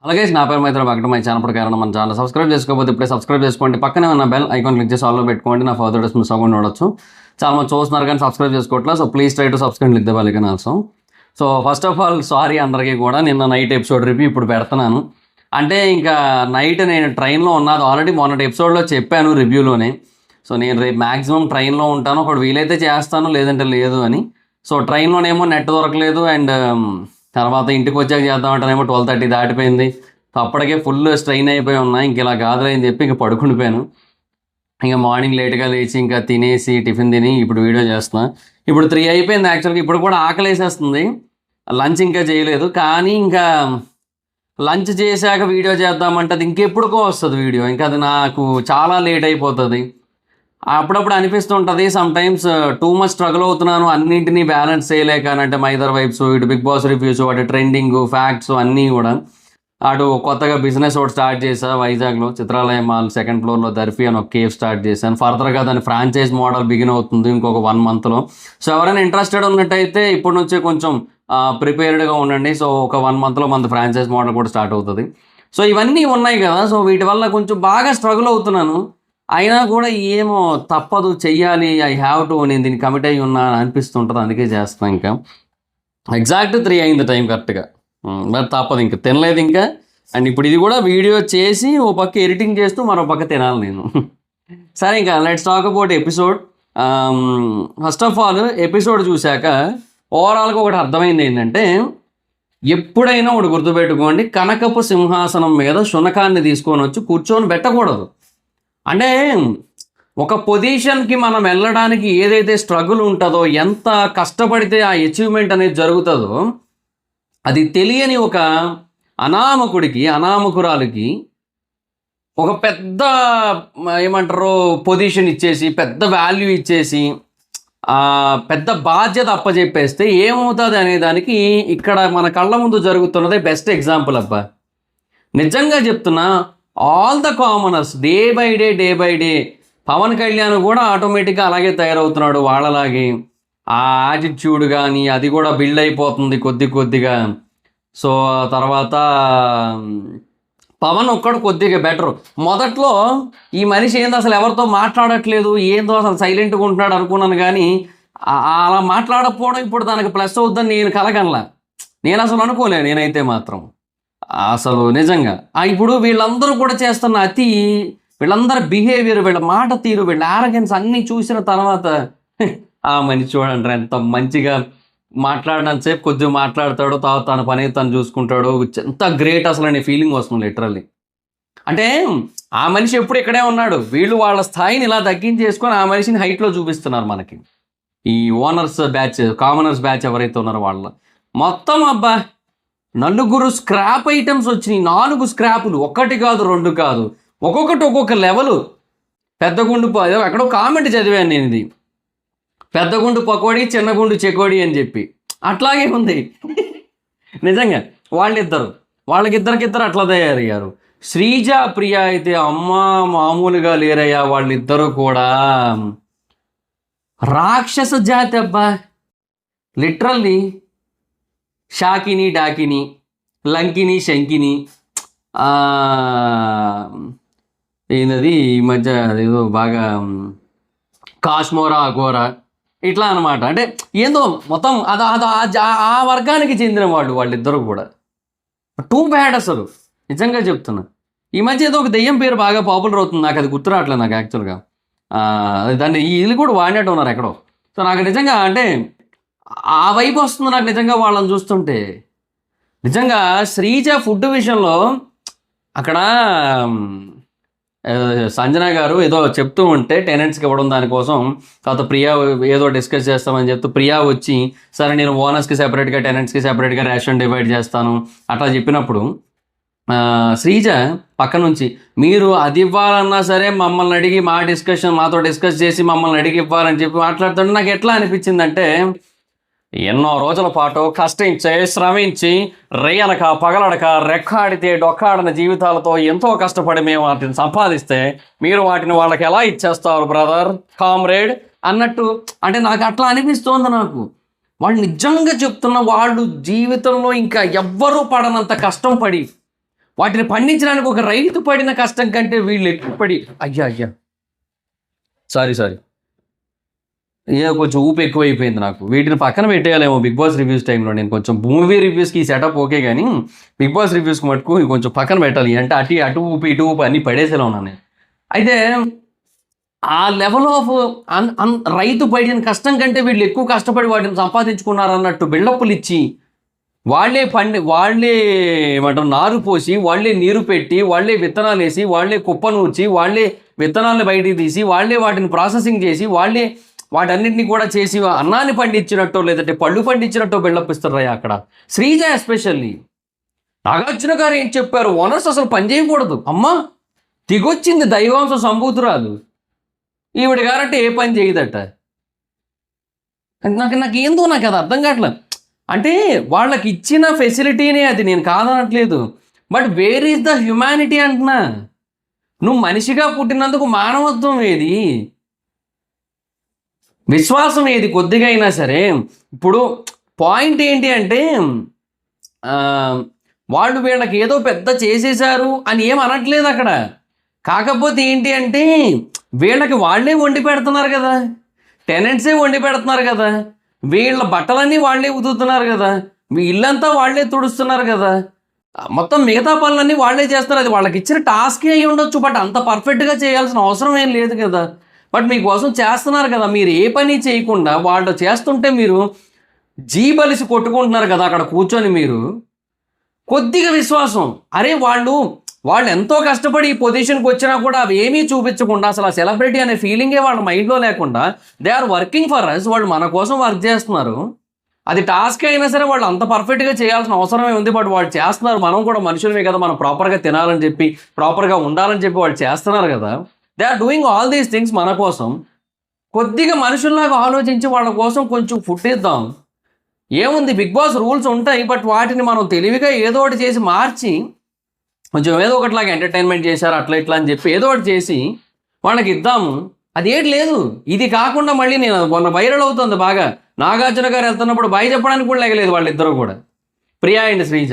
అలాగే నా పేరు మైత్రి వెంకట మై ఛానల్ ప్రకారం మన ఛానల్ సబ్స్క్రైబ్ చేసుకోకపోతే ఇప్పుడే సబ్స్క్రైబ్ చేసుకోండి. పక్కనే ఉన్న బెల్ ఐకాన్ క్లిక్ చేసి ఆల్లో పెట్టుకోండి. నా ఫర్దర్ డేస్ మిస్ అవ్వకుండా ఉండొచ్చు. చాలా మంది చూస్తున్నారు కానీ సబ్స్క్రైబ్ చేసుకోవట్లేదు. So please try to subscribe click the bell icon also. So first of all sorry అందరికీ కూడా. నిన్న నైట్ ఎపిసోడ్ రివ్యూ ఇప్పుడు పెడుతున్నాను. అంటే ఇంకా నైట్ నేను ట్రైన్లో ఉన్నది ఆల్రెడీ మొన్నటి ఎపిసోడ్లో చెప్పాను రివ్యూలోనే. సో నేను రేపు మ్యాక్సిమం ట్రైన్లో ఉంటాను, ఒకటి వీలైతే చేస్తాను లేదంటే లేదు అని. సో ట్రైన్లోనేమో నెట్ దొరకలేదు అండ్ తర్వాత ఇంటికి వచ్చాక చేద్దామంటేనేమో 12:30 దాటిపోయింది. అప్పటికే ఫుల్ స్ట్రెయిన్ అయిపోయి ఉన్నా. ఇంక ఇలా కాదులే అని చెప్పి ఇంక పడుకుండిపోయాను. ఇంకా మార్నింగ్ లేట్గా లేచి ఇంకా తినేసి టిఫిన్ తిని ఇప్పుడు వీడియో చేస్తున్నా. ఇప్పుడు 3 అయిపోయింది యాక్చువల్గా. ఇప్పుడు కూడా ఆకలి వేసేస్తుంది. లంచ్ ఇంకా చేయలేదు, కానీ ఇంకా లంచ్ చేశాక వీడియో చేద్దామంటే అది ఇంకెప్పుడుకో వస్తుంది వీడియో. ఇంకా అది నాకు చాలా లేట్ అయిపోతుంది. అప్పుడప్పుడు అనిపిస్తుంటుంది సమ్టైమ్స్ టూ మచ్ స్ట్రగుల్ అవుతున్నాను అన్నింటినీ బ్యాలెన్స్ చేయలేక. అంటే మైదర్ వైబ్స్, ఇటు బిగ్ బాస్ రివ్యూస్, అటు ట్రెండింగ్ ఫ్యాక్ట్స్ అన్నీ కూడా. అటు కొత్తగా బిజినెస్ ఒకటి స్టార్ట్ చేశా వైజాగ్లో చిత్రాలయ మాల్ 2nd ఫ్లోర్లో దర్ఫీ అని ఒక కేఫ్ స్టార్ట్ చేశాను. ఫర్దర్గా దాని ఫ్రాంచైజ్ మోడల్ బిగిన్ అవుతుంది ఇంకొక 1 మంత్లో. సో ఎవరైనా ఇంట్రెస్టెడ్ ఉన్నట్టయితే ఇప్పటి నుంచే కొంచెం ప్రిపేర్డ్గా ఉండండి. సో ఒక 1 మంత్లో మన ఫ్రాంచైజ్ మోడల్ కూడా స్టార్ట్ అవుతుంది. సో ఇవన్నీ ఉన్నాయి కదా. సో వీటి వల్ల కొంచెం బాగా స్ట్రగుల్ అవుతున్నాను. అయినా కూడా ఏమో తప్పదు, చెయ్యాలి, ఐ హ్యావ్ టు, నేను దీన్ని కమిట్ అయ్యి ఉన్నా అని అనిపిస్తుంటుంది. అందుకే చేస్తాను. ఇంకా ఎగ్జాక్ట్ 3 అయింది టైం కరెక్ట్గా. మరి తప్పదు, ఇంకా తినలేదు ఇంకా. అండ్ ఇప్పుడు ఇది కూడా వీడియో చేసి ఓ పక్క ఎడిటింగ్ చేస్తూ మరో పక్క తినాలి నేను. సరే ఇంకా let's talk about episode. First of all episode చూశాక ఓవరాల్గా ఒకటి అర్థమైంది ఏంటంటే, ఎప్పుడైనా ఒకటి గుర్తుపెట్టుకోండి, కనకపు సింహాసనం మీద శునకాన్ని తీసుకొని వచ్చి కూర్చొని పెట్టకూడదు. అంటే ఒక పొజిషన్కి మనం వెళ్ళడానికి ఏదైతే స్ట్రగుల్ ఉంటుందో, ఎంత కష్టపడితే ఆ అచీవ్మెంట్ అనేది జరుగుతుందో, అది తెలియని ఒక అనామకుడికి, అనామకురాలికి ఒక పెద్ద ఏమంటారు పొజిషన్ ఇచ్చేసి, పెద్ద వాల్యూ ఇచ్చేసి, పెద్ద బాధ్యత అప్పచెప్పేస్తే ఏమవుతుంది అనే దానికి ఇక్కడ మన కళ్ళ ముందు జరుగుతున్నదే బెస్ట్ ఎగ్జాంపుల్ అబ్బా. నిజంగా చెప్తున్నా, all the commoners day by day Pawan Kalyan కూడా ఆటోమేటిక్గా అలాగే తయారవుతున్నాడు వాళ్ళలాగే. ఆ యాటిట్యూడ్ కానీ అది కూడా బిల్డ్ అయిపోతుంది కొద్దిగా. సో తర్వాత పవన్ ఒక్కడు కొద్దిగా బెటర్. మొదట్లో ఈ మనిషి ఏందో అసలు ఎవరితో మాట్లాడట్లేదు, ఏందో అసలు సైలెంట్గా ఉంటున్నాడు అనుకున్నాను, కానీ అలా మాట్లాడకపోవడం ఇప్పుడు తనకు ప్లస్ అవుద్దని నేను కలగనలా. నేను అసలు అనుకోలే నేనైతే మాత్రం అసలు నిజంగా. ఇప్పుడు వీళ్ళందరూ కూడా చేస్తున్న అతి, వీళ్ళందరి బిహేవియర్, వీళ్ళ మాట తీరు, వీళ్ళ ఆరగెన్స్ అన్నీ చూసిన తర్వాత ఆ మనిషి చూడండి ఎంత మంచిగా మాట్లాడినంతసేపు కొద్దిగా మాట్లాడతాడు, తర్వాత తన పని తను చూసుకుంటాడు, ఎంత గ్రేట్ అసలు అనే ఫీలింగ్ వస్తుంది లిటరల్లీ. అంటే ఆ మనిషి ఎప్పుడు ఇక్కడే ఉన్నాడు, వీళ్ళు వాళ్ళ స్థాయిని ఇలా తగ్గించేసుకొని ఆ మనిషిని హైట్లో చూపిస్తున్నారు మనకి. ఈ ఓనర్స్ బ్యాచ్, కామనర్స్ బ్యాచ్ ఎవరైతే ఉన్నారో వాళ్ళ మొత్తం అబ్బా 4 స్క్రాప్ ఐటమ్స్ వచ్చినాయి. 4 స్క్రాపులు, 1 కాదు 2 కాదు, ఒక్కొక్కటి ఒక్కొక్క లెవెలు. పెద్ద గుండు ఎక్కడో కామెంట్ చదివాను నేను, ఇది పెద్ద గుండు పకోడీ, చిన్న గుండు చెకోడీ అని చెప్పి. అట్లాగే ఉంది నిజంగా. వాళ్ళకిద్దరికిద్దరు అట్లా తయారయ్యారు. శ్రీజ, ప్రియ అయితే అమ్మా మామూలుగా లేరయ్యా. వాళ్ళిద్దరూ కూడా రాక్షస జాతి అబ్బా లిటరల్లీ. షాకిని, డాకిని, లంకిని, శంకిని, ఏంటది ఈ మధ్య అదేదో బాగా కాశ్మోరా, అఘోరా, ఇట్లా అనమాట. అంటే ఏందో మొత్తం ఆ వర్గానికి చెందిన వాళ్ళిద్దరూ కూడా టూ బ్యాడ్ అసలు. నిజంగా చెప్తున్నా. ఈ మధ్య ఏదో ఒక దెయ్యం పేరు బాగా పాపులర్ అవుతుంది, నాకు అది గుర్తు రావట్లేదు నాకు యాక్చువల్గా. దాన్ని వీళ్ళు కూడా వాడినట్టు ఉన్నారు ఎక్కడో. సో నాకు నిజంగా అంటే ఆ వైపు వస్తుంది నాకు నిజంగా వాళ్ళని చూస్తుంటే. నిజంగా శ్రీజ ఫుడ్ విషయంలో అక్కడ సంజన గారు ఏదో చెప్తూ ఉంటే టెనెంట్స్కి ఇవ్వడం దానికోసం, తర్వాత ప్రియా ఏదో డిస్కస్ చేస్తామని చెప్తూ ప్రియా వచ్చి సరే నేను ఓనర్స్కి సెపరేట్గా, టెనెంట్స్కి సెపరేట్గా రేషన్ డివైడ్ చేస్తాను అట్లా చెప్పినప్పుడు శ్రీజ పక్క నుంచి మీరు అది ఇవ్వాలన్నా సరే మమ్మల్ని అడిగి మాతో డిస్కస్ చేసి మమ్మల్ని అడిగి ఇవ్వాలని చెప్పి మాట్లాడుతుంటే నాకు ఎట్లా అనిపించిందంటే, ఎన్నో రోజుల పాటు కష్టించి శ్రమించి రేయనక పగలడక రెక్కాడితే డొక్కాడిన జీవితాలతో ఎంతో కష్టపడి మేము వాటిని సంపాదిస్తే మీరు వాటిని వాళ్ళకి ఎలా ఇచ్చేస్తారు బ్రదర్, కామ్రేడ్ అన్నట్టు. అంటే నాకు అట్లా అనిపిస్తోంది నాకు. వాళ్ళు నిజంగా చెప్తున్న, వాళ్ళు జీవితంలో ఇంకా ఎవ్వరూ పడనంత కష్టం పడి వాటిని పండించడానికి ఒక రైతు పడిన కష్టం కంటే వీళ్ళు ఎక్కువ పడి అయ్యా సారీ కొంచెం ఊపు ఎక్కువైపోయింది నాకు. వీటిని పక్కన పెట్టేయాలేమో బిగ్ బాస్ రివ్యూస్ టైంలో. నేను కొంచెం మూవీ రివ్యూస్కి ఈ సెటప్ ఓకే, కానీ బిగ్ బాస్ రివ్యూస్కి మటుకు కొంచెం పక్కన పెట్టాలి. అంటే అటు ఊపు ఇటు ఊపు అన్నీ పడేసేలా ఉన్నాను నేను. అయితే ఆ లెవెల్ ఆఫ్ రైతు పడిన కష్టం కంటే వీళ్ళు ఎక్కువ కష్టపడి వాటిని సంపాదించుకున్నారన్నట్టు బిల్డప్లు ఇచ్చి వాళ్ళే ఏమంటారు నారు పోసి, వాళ్ళే నీరు పెట్టి, వాళ్ళే విత్తనాలు వేసి, వాళ్ళే కుప్ప నూర్చి, వాళ్ళే విత్తనాలను బయటికి తీసి, వాళ్ళే వాటిని ప్రాసెసింగ్ చేసి, వాళ్ళే వాటన్నిటిని కూడా చేసి అన్నాన్ని పండించినట్టో లేదంటే పళ్ళు పండించినట్టో బిల్డప్ ఇస్తారయ్యా అక్కడ. శ్రీజ ఎస్పెషల్లీ. నాగార్జున గారు ఏం చెప్పారు, ఓనర్స్ అసలు పని చేయకూడదు. అమ్మా దిగొచ్చింది దైవాంశ సంభూతురాలు ఈవిడ గారంటే ఏ పని చేయదట. నాకేందో నాకు అది అర్థం కావట్లేదు. అంటే వాళ్ళకి ఇచ్చిన ఫెసిలిటీనే అది, నేను కాదనట్లేదు. But where is the humanity అంటున్నా. నువ్వు మనిషిగా పుట్టినందుకు మానవత్వం ఏది, విశ్వాసం ఏది కొద్దిగా అయినా సరే? ఇప్పుడు పాయింట్ ఏంటి అంటే వాళ్ళు వీళ్ళకి ఏదో పెద్ద చేసేశారు అని ఏం అనట్లేదు అక్కడ. కాకపోతే ఏంటి అంటే వీళ్ళకి వాళ్ళే వండి పెడుతున్నారు కదా, టెనెంట్సే వండి పెడుతున్నారు కదా, వీళ్ళ బట్టలన్నీ వాళ్ళే ఉతుకుతున్నారు కదా, ఇల్లంతా వాళ్ళే తుడుస్తున్నారు కదా, మొత్తం మిగతా పనులన్నీ వాళ్ళే చేస్తారు. అది వాళ్ళకి ఇచ్చిన టాస్కే అయి ఉండొచ్చు, బట్ అంత పర్ఫెక్ట్గా చేయాల్సిన అవసరం ఏం లేదు కదా. బట్ మీకోసం చేస్తున్నారు కదా, మీరు ఏ పని చేయకుండా వాళ్ళు చేస్తుంటే మీరు జీబలిసి కొట్టుకుంటున్నారు కదా అక్కడ కూర్చొని. మీరు కొద్దిగా విశ్వాసం, అరే వాళ్ళు ఎంతో కష్టపడి ఈ పొజిషన్కి వచ్చినా కూడా అవి ఏమీ చూపించకుండా, అసలు ఆ సెలబ్రిటీ అనే ఫీలింగే వాళ్ళ మైండ్లో లేకుండా, they are working for us, వాళ్ళు మన కోసం వర్క్ చేస్తున్నారు. అది టాస్క్ అయినా సరే వాళ్ళు అంత పర్ఫెక్ట్గా చేయాల్సిన అవసరమే ఉంది, బట్ వాళ్ళు చేస్తున్నారు. మనం కూడా మనుషులమే కదా, మనం ప్రాపర్గా తినాలని చెప్పి ప్రాపర్గా ఉండాలని చెప్పి వాళ్ళు చేస్తున్నారు కదా. They are doing all these things మన కోసం. కొద్దిగా మనుషుల్లాగా ఆలోచించి వాళ్ళ కోసం కొంచెం ఫుడ్ ఇద్దాం. ఏముంది, బిగ్ బాస్ రూల్స్ ఉంటాయి, బట్ వాటిని మనం తెలివిగా ఏదో ఒకటి చేసి మార్చి కొంచెం ఏదో ఒకటిలాగా ఎంటర్టైన్మెంట్ చేశారు అట్లా ఇట్లా అని చెప్పి ఏదో ఒకటి చేసి వాళ్ళకి ఇద్దాము. అదేంటి లేదు. ఇది కాకుండా మళ్ళీ నేను మొన్న వైరల్ అవుతుంది బాగా, నాగార్జున గారు వెళ్తున్నప్పుడు బాయ్ చెప్పడానికి కూడా లేగలేదు వాళ్ళిద్దరూ కూడా, ప్రియా అండ్ శ్రీజ.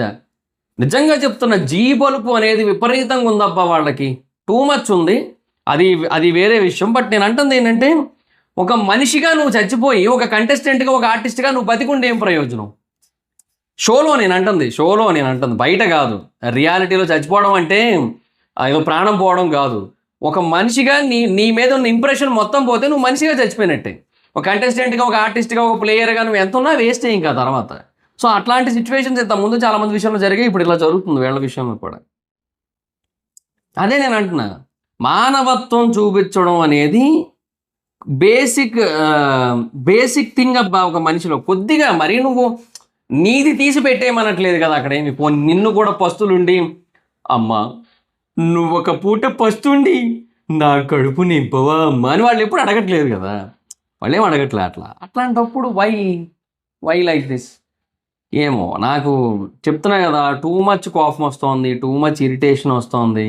నిజంగా చెప్తున్న జీ బలుపు అనేది విపరీతంగా ఉందబ్బా వాళ్ళకి, టూ మచ్ ఉంది. అది వేరే విషయం. బట్ నేను అంటుంది ఏంటంటే, ఒక మనిషిగా నువ్వు చచ్చిపోయి ఒక కంటెస్టెంట్గా ఒక ఆర్టిస్ట్గా నువ్వు బతికుంటే ఏం ప్రయోజనం? షోలో నేను అంటుంది, బయట కాదు. రియాలిటీలో చచ్చిపోవడం అంటే ఏదో ప్రాణం పోవడం కాదు. ఒక మనిషిగా నీ మీద ఉన్న ఇంప్రెషన్ మొత్తం పోతే నువ్వు మనిషిగా చచ్చిపోయినట్టే. ఒక కంటెస్టెంట్గా ఒక ఆర్టిస్ట్గా ఒక ప్లేయర్గా నువ్వు ఎంత ఉన్నా వేస్ట్ ఇంకా తర్వాత. సో అట్లాంటి సిచ్యువేషన్స్ ఇంత ముందు చాలామంది విషయంలో జరిగాయి, ఇప్పుడు ఇలా జరుగుతుంది వీళ్ళ విషయంలో కూడా. అదే నేను అంటున్నా, మానవత్వం చూపించడం అనేది బేసిక్ థింగ్ అబ్బా ఒక మనిషిలో. కొద్దిగా మరీ నువ్వు నీది తీసి పెట్టేయమనట్లేదు కదా అక్కడ. ఏమి నిన్ను కూడా పస్తులుండి, అమ్మా నువ్వు ఒక పూట పస్తుండి నా కడుపు నింపవా అమ్మా అని వాళ్ళు ఎప్పుడు అడగట్లేదు కదా, వాళ్ళు ఏం అడగట్లే. అట్లాంటప్పుడు వై లైక్ దిస్? ఏమో నాకు చెప్తున్నా కదా, టూ మచ్ కోపం వస్తుంది, టూ మచ్ ఇరిటేషన్ వస్తుంది.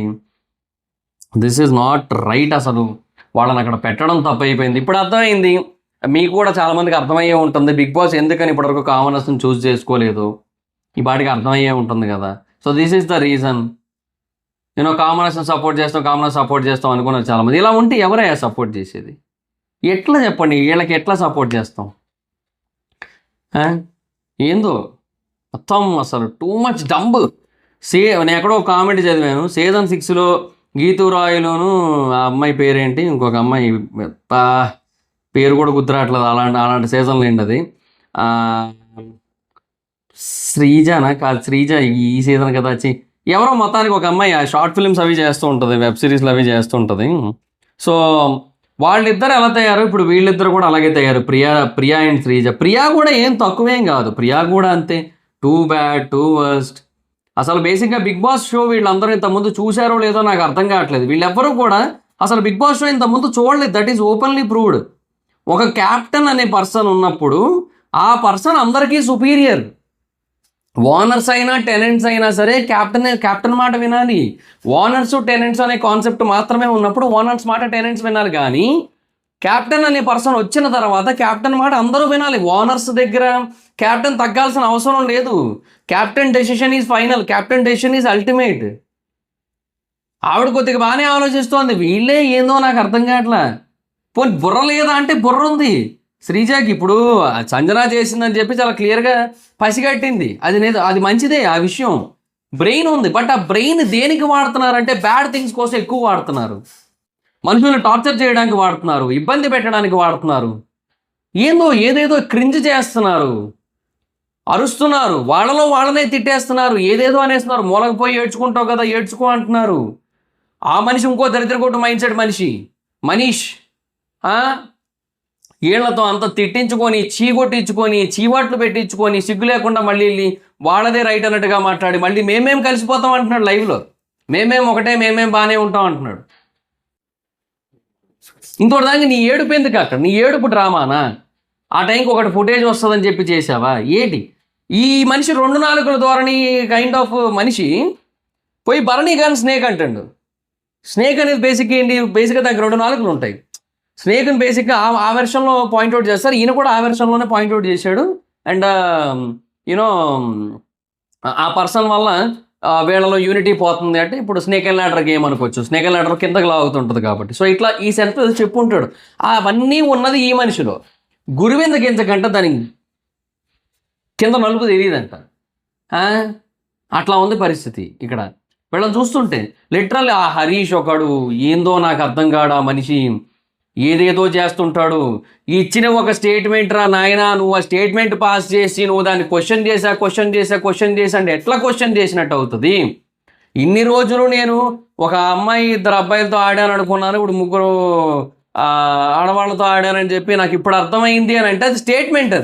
This is not right. అసలు వాళ్ళని అక్కడ పెట్టడం తప్పైపోయింది. ఇప్పుడు అర్థమైంది, మీకు కూడా చాలామందికి అర్థమయ్యే ఉంటుంది బిగ్ బాస్ ఎందుకని ఇప్పటివరకు కామనర్స్ని చూస్ చేసుకోలేదు. ఈ పాటికి అర్థమయ్యే ఉంటుంది కదా. So this is the reason. నేను కామనర్స్ని సపోర్ట్ చేస్తాం అనుకున్నారు చాలామంది. ఇలా ఉంటే ఎవరయ్యా సపోర్ట్ చేసేది? ఎట్లా చెప్పండి, వీళ్ళకి ఎట్లా సపోర్ట్ చేస్తాం? ఏందో మొత్తం అసలు టూ మచ్ డంబ్. నేను ఎక్కడో కామెంట్ చదివాను, సీజన్ 6లో గీతూ రాయ్లోను ఆ అమ్మాయి పేరేంటి, ఇంకొక అమ్మాయి పేరు కూడా గుర్తురావట్లేదు, అలాంటి సీజన్లో ఏంటి అది, శ్రీజనా కాదు, శ్రీజ ఈ సీజన్ కదా వచ్చి ఎవరో మొత్తానికి ఒక అమ్మాయి షార్ట్ ఫిల్మ్స్ అవి చేస్తూ ఉంటుంది, వెబ్ సిరీస్లు అవి చేస్తూ ఉంటుంది. సో వాళ్ళిద్దరు ఎలా తయారు, ఇప్పుడు వీళ్ళిద్దరు కూడా అలాగే తయారు, ప్రియా అండ్ శ్రీజ. ప్రియా కూడా ఏం తక్కువేం కాదు, ప్రియా కూడా అంతే, టూ బ్యాడ్ టూ వర్స్ట్. అసలు బేసిక్గా బిగ్ బాస్ షో వీళ్ళందరూ ఇంతకుముందు చూశారో లేదో నాకు అర్థం కావట్లేదు. వీళ్ళెవ్వరూ కూడా అసలు బిగ్ బాస్ షో ఇంతకుముందు చూడలేదు. That is openly proved. ఒక క్యాప్టెన్ అనే పర్సన్ ఉన్నప్పుడు ఆ పర్సన్ అందరికీ సుపీరియర్. ఓనర్స్ అయినా టెనెంట్స్ అయినా సరే క్యాప్టెన్ మాట వినాలి. ఓనర్స్ టెనెంట్స్ అనే కాన్సెప్ట్ మాత్రమే ఉన్నప్పుడు ఓనర్స్ మాట టెనెంట్స్ వినాలి. కానీ క్యాప్టెన్ అనే పర్సన్ వచ్చిన తర్వాత క్యాప్టెన్ మాట అందరూ వినాలి. ఓనర్స్ దగ్గర క్యాప్టెన్ తగ్గాల్సిన అవసరం లేదు. Captain decision is final, captain decision is ultimate. ఆవిడ కొద్దిగా బాగానే ఆలోచిస్తోంది, వీళ్ళే ఏందో నాకు అర్థం కావట్లా. పోనీ బుర్ర లేదా అంటే బుర్ర ఉంది శ్రీజాకి. ఇప్పుడు సంజన చేసిందని చెప్పి చాలా క్లియర్గా పసిగట్టింది, అది మంచిదే ఆ విషయం. బ్రెయిన్ ఉంది, బట్ ఆ బ్రెయిన్ దేనికి వాడుతున్నారంటే బ్యాడ్ థింగ్స్ కోసం ఎక్కువ వాడుతున్నారు. మనుషుల్ని టార్చర్ చేయడానికి వాడుతున్నారు, ఇబ్బంది పెట్టడానికి వాడుతున్నారు, ఏదేదో క్రింజ్ చేస్తున్నారు, అరుస్తున్నారు, వాళ్ళలో వాళ్ళనే తిట్టేస్తున్నారు, ఏదేదో అనేస్తున్నారు. మూలకపోయి ఏడ్చుకుంటావు కదా, ఏడ్చుకో అంటున్నారు. ఆ మనిషి ఇంకో దరిద్రకొట్టు మైండ్ సెట్ మనిషి మనీష్. వీళ్ళతో అంత తిట్టించుకొని, చీగొట్టించుకొని, చీవాట్లు పెట్టించుకొని, సిగ్గు లేకుండా మళ్ళీ వాళ్ళదే రైట్ అన్నట్టుగా మాట్లాడి మళ్ళీ మేమేం కలిసిపోతాం అంటున్నాడు లైవ్లో. ఒకటే, మేమేం బాగానే ఉంటాం అంటున్నాడు. ఇంకోటి దానికి నీ ఏడుపు ఎందుకు అక్కడ? నీ ఏడుపు డ్రామానా? ఆ టైంకి ఒకటి ఫుటేజ్ వస్తుందని చెప్పి చేసావా ఏంటి? ఈ మనిషి 2 నాలుగుల ధోరణి కైండ్ ఆఫ్ మనిషి పోయి భరణి కానీ స్నేక్ అంటాడు. స్నేక్ అనేది బేసిక్గా దానికి 2 నాలుగులు ఉంటాయి. స్నేక్ని బేసిక్గా ఆ వెర్షన్లో పాయింట్అవుట్ చేస్తారు, ఈయన కూడా ఆ వెర్షన్లోనే పాయింట్అవుట్ చేశాడు. అండ్ యూనో ఆ పర్సన్ వల్ల వీళ్ళలో యూనిటీ పోతుంది అంటే ఇప్పుడు స్నేక్ అండ్ ల్యాడర్ గేమ్ అనుకోవచ్చు. స్నేక్ అండ్ ల్యాడర్ కిందకి లాగుతుంటుంది కాబట్టి. సో ఇట్లా ఈ సెన్స్ చెప్పుంటాడు. అవన్నీ ఉన్నది ఈ మనిషిలో. గురువిందకి ఎంతకంటే దానికి కింద నలుపు తెలియదంట. అట్లా ఉంది పరిస్థితి ఇక్కడ. వీళ్ళని చూస్తుంటే లిటరల్ ఆ హరీష్ ఒకడు ఏందో నాకు అర్థం కాడు. ఆ మనిషి ఏదేదో చేస్తుంటాడు. ఇచ్చిన ఒక స్టేట్మెంట్ రా నాయనా, నువ్వు ఆ స్టేట్మెంట్ పాస్ చేసి నువ్వు దాన్ని క్వశ్చన్ చేసా అంటే ఎట్లా క్వశ్చన్ చేసినట్టు అవుతుంది? ఇన్ని రోజులు నేను ఒక అమ్మాయి 2 అబ్బాయిలతో ఆడాను అనుకున్నాను, ఇప్పుడు 3 ఆడవాళ్ళతో ఆడానని చెప్పి నాకు ఇప్పుడు అర్థమైంది అని అంటే అది స్టేట్మెంట్.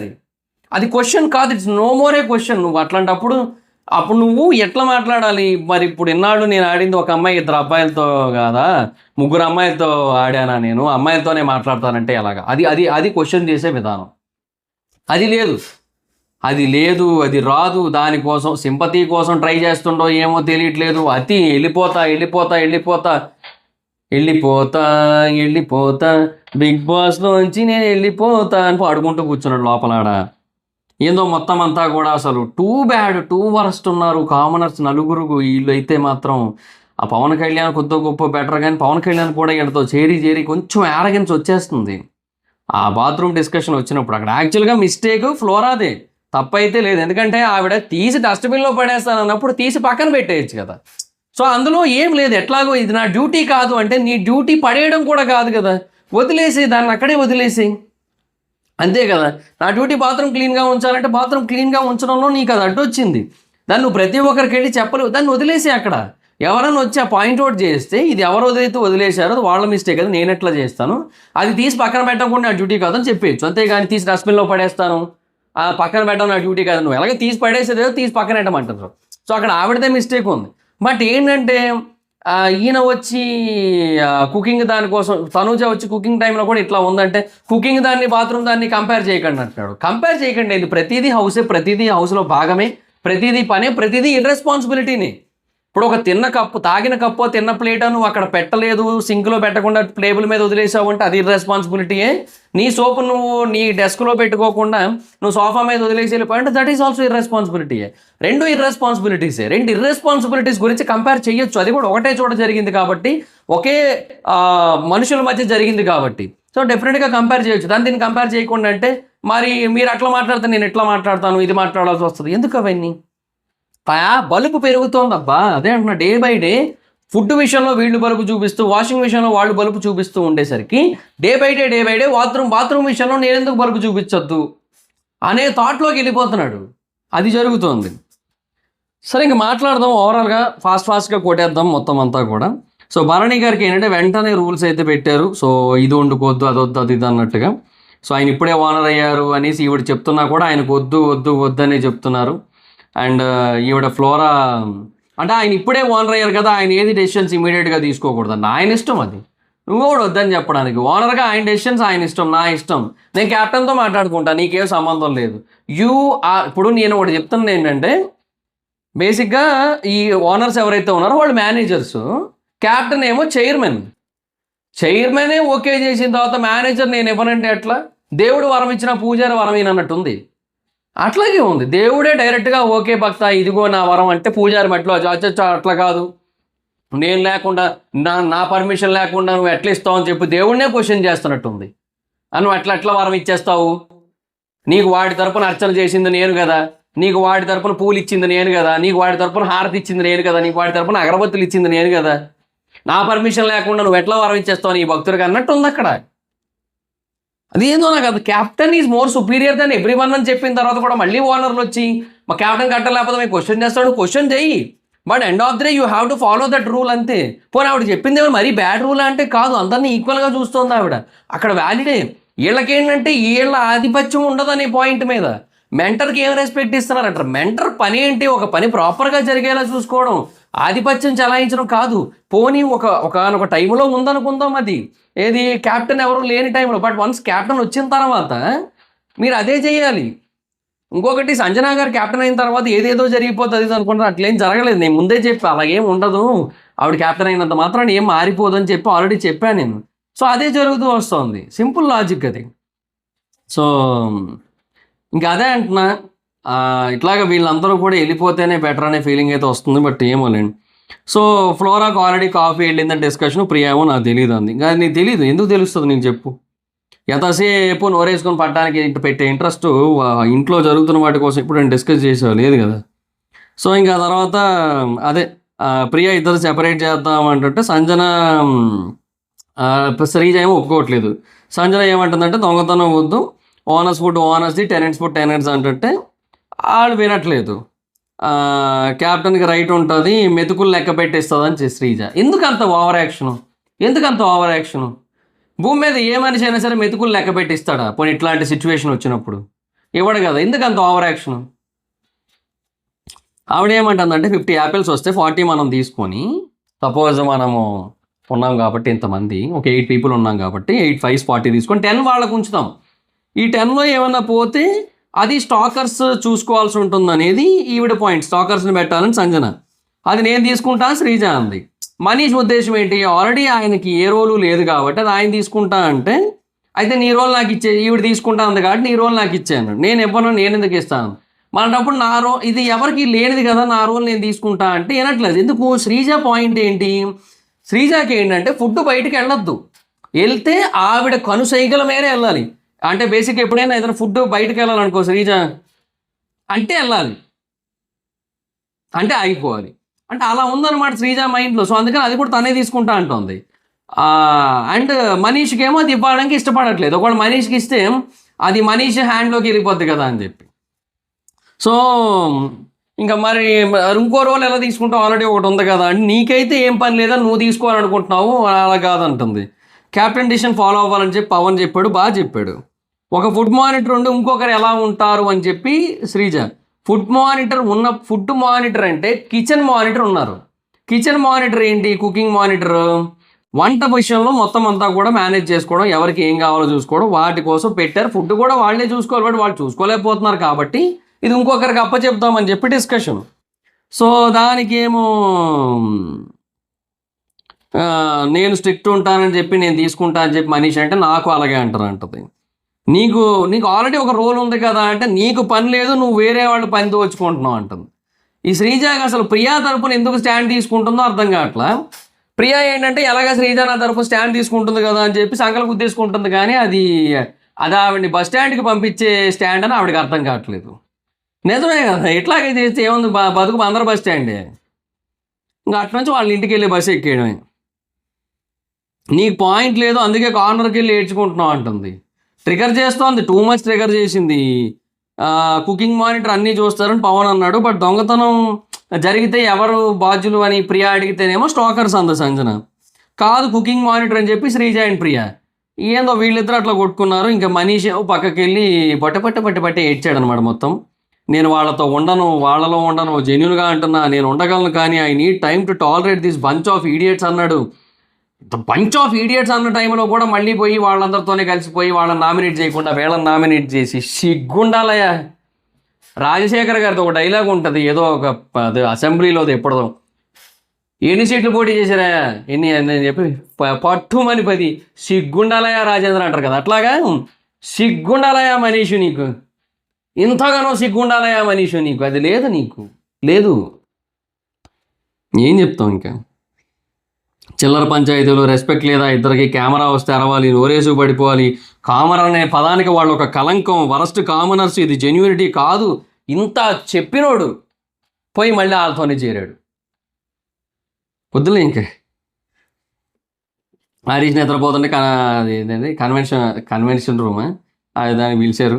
అది క్వశ్చన్ కాదు, it's no more a question. నువ్వు అట్లాంటప్పుడు నువ్వు ఎట్లా మాట్లాడాలి మరి? ఇప్పుడు ఇన్నాళ్ళు నేను ఆడింది ఒక అమ్మాయి 2 అబ్బాయిలతో కాదా, 3 అమ్మాయిలతో ఆడానా, నేను అమ్మాయిలతోనే మాట్లాడతానంటే ఎలాగా? అది క్వశ్చన్ చేసే విధానం. అది లేదు, అది రాదు. దానికోసం సింపతి కోసం ట్రై చేస్తుండో ఏమో తెలియట్లేదు. వెళ్ళిపోతా బిగ్ బాస్లోంచి నేను వెళ్ళిపోతా అని పాడుకుంటూ కూర్చున్నాడు లోపలాడ. ఏందో మొత్తం అంతా కూడా అసలు టూ బ్యాడ్, టూ వరస్ట్ ఉన్నారు కామనర్స్ నలుగురు. వీళ్ళు అయితే మాత్రం ఆ పవన్ కళ్యాణ్ కొద్ది గొప్ప బెటర్, కానీ పవన్ కళ్యాణ్ కూడా వీళ్ళతో చేరి కొంచెం యారగెన్స్ వచ్చేస్తుంది. ఆ బాత్రూమ్ డిస్కషన్ వచ్చినప్పుడు అక్కడ యాక్చువల్గా మిస్టేక్ ఫ్లోరాదే, తప్పైతే లేదు. ఎందుకంటే ఆవిడ తీసి డస్ట్బిన్లో పడేస్తాను అన్నప్పుడు తీసి పక్కన పెట్టేయచ్చు కదా. సో అందులో ఏం లేదు. ఎట్లాగో ఇది నా డ్యూటీ కాదు అంటే నీ డ్యూటీ పడేయడం కూడా కాదు కదా, వదిలేసి దాన్ని అక్కడే వదిలేసి, అంతే కదా. నా డ్యూటీ బాత్రూమ్ క్లీన్గా ఉంచాలంటే బాత్రూమ్ క్లీన్గా ఉంచడంలో నీకు అది అడ్డొచ్చింది. దాన్ని నువ్వు ప్రతి ఒక్కరికి వెళ్ళి చెప్పలేవు, దాన్ని వదిలేసి అక్కడ ఎవరైనా వచ్చి ఆ పాయింట్అవుట్ చేస్తే ఇది ఎవరు వదిలేస్తే వదిలేశారో అది వాళ్ళ మిస్టేక్, అది నేను ఎట్లా చేస్తాను, అది తీసి పక్కన పెట్టకుండా నా డ్యూటీ కాదని చెప్పేయచ్చు. అంతేగాని తీసి డస్ట్బిన్లో పడేస్తాను, ఆ పక్కన పెట్టడం నా డ్యూటీ కాదు, నువ్వు ఎలాగే తీసి పడేసేదేదో తీసి పక్కన పెట్టమంటారు. సో అక్కడ ఆవిడదే మిస్టేక్ ఉంది. బట్ ఏంటంటే ఈయన వచ్చి కుకింగ్ దానికోసం, తనూజ వచ్చి కుకింగ్ టైంలో కూడా ఇట్లా ఉందంటే కుకింగ్ దాన్ని బాత్రూమ్ దాన్ని కంపేర్ చేయకండి అంటున్నాడు. కంపేర్ చేయకండి, ఇది ప్రతిదీ హౌసే, ప్రతిదీ హౌస్లో భాగమే, ప్రతిదీ పనే, ప్రతిదీ ఇర్రెస్పాన్సిబిలిటీని. ఇప్పుడు ఒక తాగిన కప్పో తిన్న ప్లేట్ నువ్వు అక్కడ పెట్టలేదు, సింక్లో పెట్టకుండా టేబుల్ మీద వదిలేసావు అంటే అది ఇర్రెస్పాన్సిబిలిటీయే. నీ సోపు నువ్వు నీ డెస్క్లో పెట్టుకోకుండా నువ్వు సోఫా మీద వదిలేసి వెళ్ళిపోయింటే దట్ ఈస్ ఆల్సో ఇర్రెస్పాన్సిబిలిటీయే. 2 ఇర్రెస్పాన్సిబిలిటీసే. 2 ఇర్రెస్పాన్సిబిలిటీస్ గురించి కంపేర్ చేయొచ్చు. అది కూడా ఒకటే చోట జరిగింది కాబట్టి, ఒకే మనుషుల మధ్య జరిగింది కాబట్టి, సో డెఫినెట్గా కంపేర్ చేయొచ్చు. దీన్ని కంపేర్ చేయకుండా అంటే మరి మీరు అట్లా మాట్లాడితే నేను ఎట్లా మాట్లాడతాను, ఇది మాట్లాడాల్సి వస్తుంది. ఎందుకు అవన్నీ? బలుపు పెరుగుతోందబ్బా. అదే అంటున్నా, డే బై డే ఫుడ్ విషయంలో వీళ్ళు బలుపు చూపిస్తూ, వాషింగ్ విషయంలో వాళ్ళు బలుపు చూపిస్తూ ఉండేసరికి డే బై డే బాత్రూమ్ విషయంలో నేను ఎందుకు బలుపు చూపించొద్దు అనే థాట్లోకి వెళ్ళిపోతున్నాడు. అది జరుగుతోంది. సరే, ఇంక మాట్లాడదాం. ఓవరాల్గా ఫాస్ట్గా కొట్టేద్దాం మొత్తం అంతా కూడా. సో భరణి గారికి ఏంటంటే వెంటనే రూల్స్ అయితే పెట్టారు. సో ఇది వండుకోవద్దు, అదొద్దు, అది ఇది అన్నట్టుగా. సో ఆయన ఇప్పుడే ఓనర్ అయ్యారు అనేసి ఈవిడ చెప్తున్నా కూడా ఆయనకు వద్దు అనే చెప్తున్నారు. అండ్ ఈవిడ ఫ్లోరా అంటే ఆయన ఇప్పుడే ఓనర్ అయ్యారు కదా, ఆయన ఏది డెసిషన్స్ ఇమీడియట్గా తీసుకోకూడదు అన్న, ఆయన ఇష్టం. అది నువ్వు కూడా వద్దని చెప్పడానికి. ఓనర్గా ఆయన డెసిషన్స్ ఆయన ఇష్టం, నా ఇష్టం. నేను క్యాప్టెన్తో మాట్లాడుకుంటా, నీకేం సంబంధం లేదు. ఇప్పుడు నేను ఒకటి చెప్తున్నది ఏంటంటే, బేసిక్గా ఈ ఓనర్స్ ఎవరైతే ఉన్నారో వాళ్ళు మేనేజర్స్, క్యాప్టెన్ ఏమో చైర్మనే ఓకే చేసిన తర్వాత మేనేజర్ నేను ఇవ్వనంటే ఎట్లా? దేవుడు వరం ఇచ్చిన పూజారి వరం అన్నట్టుంది. అట్లాగే ఉంది. దేవుడే డైరెక్ట్గా ఓకే భక్త ఇదిగో నా వరం అంటే పూజారి మట్లో అట్లా కాదు. నేను లేకుండా నా పర్మిషన్ లేకుండా నువ్వు ఎట్లా ఇస్తావు అని చెప్పి దేవుడినే క్వశ్చన్ చేస్తున్నట్టుంది. నువ్వు ఎట్లా వరం ఇచ్చేస్తావు? నీకు వాడి తరపున అర్చన చేసింది నేను కదా, నీకు వాడి తరపున పూలు ఇచ్చింది నేను కదా, నీకు వాడి తరపున హారతి ఇచ్చింది నేను కదా, నీకు వాడి తరపున అగరబత్తులు ఇచ్చింది నేను కదా, నా పర్మిషన్ లేకుండా నువ్వు ఎట్లా వరం ఇచ్చేస్తావు నీ భక్తుడికి అన్నట్టు ఉంది అక్కడ. అదేందో నాకు అది captain is more superior than every one అని చెప్పిన తర్వాత కూడా మళ్ళీ ఓనర్లు వచ్చి మా క్యాప్టెన్ కట్టలేకపోతే మేము క్వశ్చన్ చేస్తాడు, క్వశ్చన్ చెయ్యి, but end of the day you have to follow that rule అంతే. పోనీ ఆవిడ చెప్పింది ఏమో మరీ బ్యాడ్ రూల్ అంటే కాదు, అందరినీ ఈక్వల్గా చూస్తుంది ఆవిడ. అక్కడ వ్యాలిడే. వీళ్ళకేంటంటే వీళ్ళ ఆధిపత్యం ఉండదనే పాయింట్ మీద మెంటర్కి ఏం రెస్పెక్ట్ ఇస్తున్నారంటారు. మెంటర్ పని ఏంటి? ఒక పని ప్రాపర్గా జరిగేలా చూసుకోవడం, ఆధిపత్యం చలాయించడం కాదు. పోనీ ఒక టైంలో ఉందనుకుందాం, అది ఏది క్యాప్టెన్ ఎవరు లేని టైంలో, బట్ వన్స్ క్యాప్టెన్ వచ్చిన తర్వాత మీరు అదే చేయాలి. ఇంకొకటి సంజనా గారు క్యాప్టెన్ అయిన తర్వాత ఏదేదో జరిగిపోతుంది అనుకుంటారు, అట్లేం జరగలేదు. నేను ముందే చెప్పి అలాగేం ఉండదు, ఆవిడ క్యాప్టెన్ అయినంత మాత్రాన్ని ఏం మారిపోదు అని చెప్పి ఆల్రెడీ చెప్పాను నేను. సో అదే జరుగుతూ వస్తుంది, సింపుల్ లాజిక్ అది. సో ఇంకా అదే అంటున్నా, ఇట్లాగ వీళ్ళందరూ కూడా వెళ్ళిపోతేనే బెటర్ అనే ఫీలింగ్ అయితే వస్తుంది, బట్ ఏమోలేండి. సో ఫ్లోరాకు ఆల్రెడీ కాఫీ వెళ్ళిందని డిస్కషన్, ప్రియామో నాకు తెలియదు అంది. ఇంకా నీకు తెలియదు, ఎందుకు తెలుస్తుంది నీకు చెప్పు? ఎంతసేపు నోరేసుకొని పట్టడానికి పెట్టే ఇంట్రెస్ట్ ఇంట్లో జరుగుతున్న వాటి కోసం ఇప్పుడు నేను డిస్కస్ చేసేవాళ్ళు లేదు కదా. సో ఇంకా తర్వాత అదే ప్రియా ఇద్దరు సెపరేట్ చేద్దాం అంటుంటే సంజన శ్రీజ ఏమో ఒప్పుకోవట్లేదు. సంజన ఏమంటుందంటే దొంగతనం వద్దు, ఓనర్స్ ఫుడ్ ఓనర్స్ది, టెనెంట్స్ ఫుడ్ టెనెంట్స్ అంటుంటే వాళ్ళు వినట్లేదు. క్యాప్టెన్కి రైట్ ఉంటుంది, మెతుకులు లెక్క పెట్టిస్తుంది అని శ్రీజ. ఎందుకంత ఓవర్ యాక్షను? భూమి మీద ఏ మనిషి అయినా సరే మెతుకులు లెక్క పెట్టిస్తాడా? పోనీ ఇట్లాంటి సిచ్యువేషన్ వచ్చినప్పుడు ఇవ్వడు కదా, ఎందుకంత ఓవర్ యాక్షన్? ఆవిడ ఏమంటుందంటే 50 యాపిల్స్ వస్తే 40 మనం తీసుకొని, సపోజ్ మనము ఉన్నాం కాబట్టి ఇంతమంది ఒక 8 పీపుల్ ఉన్నాం కాబట్టి 8 5 40 తీసుకొని 10 వాళ్ళకు ఉంచుతాం. ఈ 10లో ఏమన్నా పోతే అది స్టాకర్స్ చూసుకోవాల్సి ఉంటుంది అనేది ఈవిడ పాయింట్. స్టాకర్స్ని పెట్టాలని సంజన, అది నేను తీసుకుంటా శ్రీజ అంది. మనీష్ ఉద్దేశం ఏంటి? ఆల్రెడీ ఆయనకి ఏ రోలు లేదు కాబట్టి అది ఆయన తీసుకుంటా అంటే, అయితే నీ రోల్ నాకు ఇచ్చే, ఈవిడ తీసుకుంటా ఉంది కాబట్టి నీ రోల్ నాకు ఇచ్చాను, నేను ఇవ్వను, నేను ఎందుకు ఇస్తాను మనప్పుడు నా రోల్ ఇది ఎవరికి లేనిది కదా, నా రోల్ నేను తీసుకుంటా అంటే వినట్లేదు. ఎందుకు? శ్రీజ పాయింట్ ఏంటి? శ్రీజకి ఏంటంటే ఫుడ్ బయటకు వెళ్ళొద్దు, వెళ్తే ఆవిడ కనుసైగల మేరే వెళ్ళాలి. అంటే బేసిక్ ఎప్పుడైనా ఏదైనా ఫుడ్ బయటకు వెళ్ళాలనుకో శ్రీజ అంటే వెళ్ళాలి, అంటే ఆగిపోవాలి, అంటే అలా ఉందన్నమాట శ్రీజ మైండ్లో. సో అందుకని అది కూడా తనే తీసుకుంటా అంటుంది. అండ్ మనీష్కి ఏమో అది ఇవ్వడానికి ఇష్టపడట్లేదు. ఒకవేళ మనీష్కి ఇస్తే అది మనీష్ హ్యాండ్లోకి వెళ్ళిపోద్ది కదా అని చెప్పి. సో ఇంకా మరి ఇంకో రోల్ ఎలా తీసుకుంటావు? ఆల్రెడీ ఒకటి ఉంది కదా అంటే, నీకైతే ఏం పని లేదా, నువ్వు తీసుకోవాలనుకుంటున్నావు, అలా కాదంటుంది. క్యాప్టెన్ డిసిషన్ ఫాలో అవ్వాలని చెప్పి పవన్ చెప్పాడు, బాగా చెప్పాడు. ఒక ఫుడ్ మానిటర్ ఉండి ఇంకొకరు ఎలా ఉంటారు అని చెప్పి శ్రీజ. ఫుడ్ మానిటర్ అంటే కిచెన్ మానిటర్ ఉన్నారు. కిచెన్ మానిటర్ ఏంటి? కుకింగ్ మానిటర్, వంట విషయంలో మొత్తం అంతా కూడా మేనేజ్ చేసుకోవడం, ఎవరికి ఏం కావాలో చూసుకోవడం, వాటి కోసం పెట్టారు. ఫుడ్ కూడా వాళ్ళే చూసుకోవాలి, బట్ వాళ్ళు చూసుకోలేకపోతున్నారు కాబట్టి ఇది ఇంకొకరికి అప్పచెప్దామని చెప్పి డిస్కషన్. సో దానికి ఏమో నేను స్ట్రిక్ట్ ఉంటానని చెప్పి నేను తీసుకుంటా అని చెప్పి మనీష్ అంటే నాకు అలాగే అంటుంది. నీకు ఆల్రెడీ ఒక రోల్ ఉంది కదా అంటే నీకు పని లేదు, నువ్వు వేరే వాళ్ళు పని దోచుకుంటున్నావు అంటుంది. ఈ శ్రీజకి అసలు ప్రియా తరపున ఎందుకు స్టాండ్ తీసుకుంటుందో అర్థం కావట్లా. ప్రియా ఏంటంటే ఎలాగ శ్రీజ నా తరపు స్టాండ్ తీసుకుంటుంది కదా అని చెప్పి సంకల్ప గుద్దేసుకుంటుంది, కానీ అది ఆవిడని బస్ స్టాండ్కి పంపించే స్టాండ్ అని ఆవిడకి అర్థం కావట్లేదు. నిజమే కదా, ఎట్లాగే చేస్తే ఏముంది, బతుకు అందరు బస్ స్టాండే, ఇంకా అటు నుంచి వాళ్ళ ఇంటికి వెళ్ళి బస్సు ఎక్కేయడమే. నీకు పాయింట్ లేదు, అందుకే కార్నర్కి వెళ్ళి ఏడ్చుకుంటున్నావు అంటుంది. ట్రిగర్ చేస్తోంది, టూ మచ్ ట్రిగర్ చేసింది. కుకింగ్ మానిటర్ అన్నీ చూస్తారని పవన్ అన్నాడు, బట్ దొంగతనం జరిగితే ఎవరు బాధ్యులు అని ప్రియా అడిగితేనేమో స్టాకర్స్ అంది సంజన. కాదు కుకింగ్ మానిటర్ అని చెప్పి శ్రీజ అండ్ ప్రియా. ఏందో వీళ్ళిద్దరు అట్లా కొట్టుకున్నారు. ఇంకా మనీష్ పక్కకి వెళ్ళి పట్టి ఏడ్చాడు అనమాట మొత్తం. నేను వాళ్ళలో ఉండను, జెన్యున్గా అంటున్నా, నేను ఉండగలను, కానీ I need time to tolerate this bunch of idiots అన్నాడు. బంచ్ ఆఫ్ ఈడియట్స్ అన్న టైంలో కూడా మళ్ళీ పోయి వాళ్ళందరితోనే కలిసిపోయి వాళ్ళని నామినేట్ చేయకుండా వీళ్ళని నామినేట్ చేసి సిగ్గుండాలయ్యా. రాజశేఖర్ గారితో ఒక డైలాగ్ ఉంటుంది, ఏదో ఒక అసెంబ్లీలో ఎప్పుడో, ఎన్ని సీట్లు పోటీ చేశారా ఎన్ని అని చెప్పి పట్టుమని 10 సిగ్గుండాలయ్యా రాజేంద్ర అంటారు కదా, అట్లాగా సిగ్గుండాలయ్యా మనీషు, నీకు ఇంతగానో సిగ్గుండాలయ్యా మనీషు, నీకు అది లేదు, నీకు లేదు, ఏం చెప్తాం ఇంకా. చిల్లర పంచాయతీలు, రెస్పెక్ట్ లేదా ఇద్దరికి, కెమెరా వస్తే అరవాలి, నోరేసు పడిపోవాలి, కామన్ అనే పదానికి వాళ్ళు ఒక కలంకం, వరస్ట్ కామనర్స్, ఇది జెన్యూనిటీ కాదు, ఇంత చెప్పినోడు పోయి మళ్ళీ వాళ్ళతోనే చేరాడు. వద్దులే ఇంకే. హరీష్ నిద్రపోతుంటే కన్వెన్షన్ రూమ్ అది దాన్ని పిలిచారు.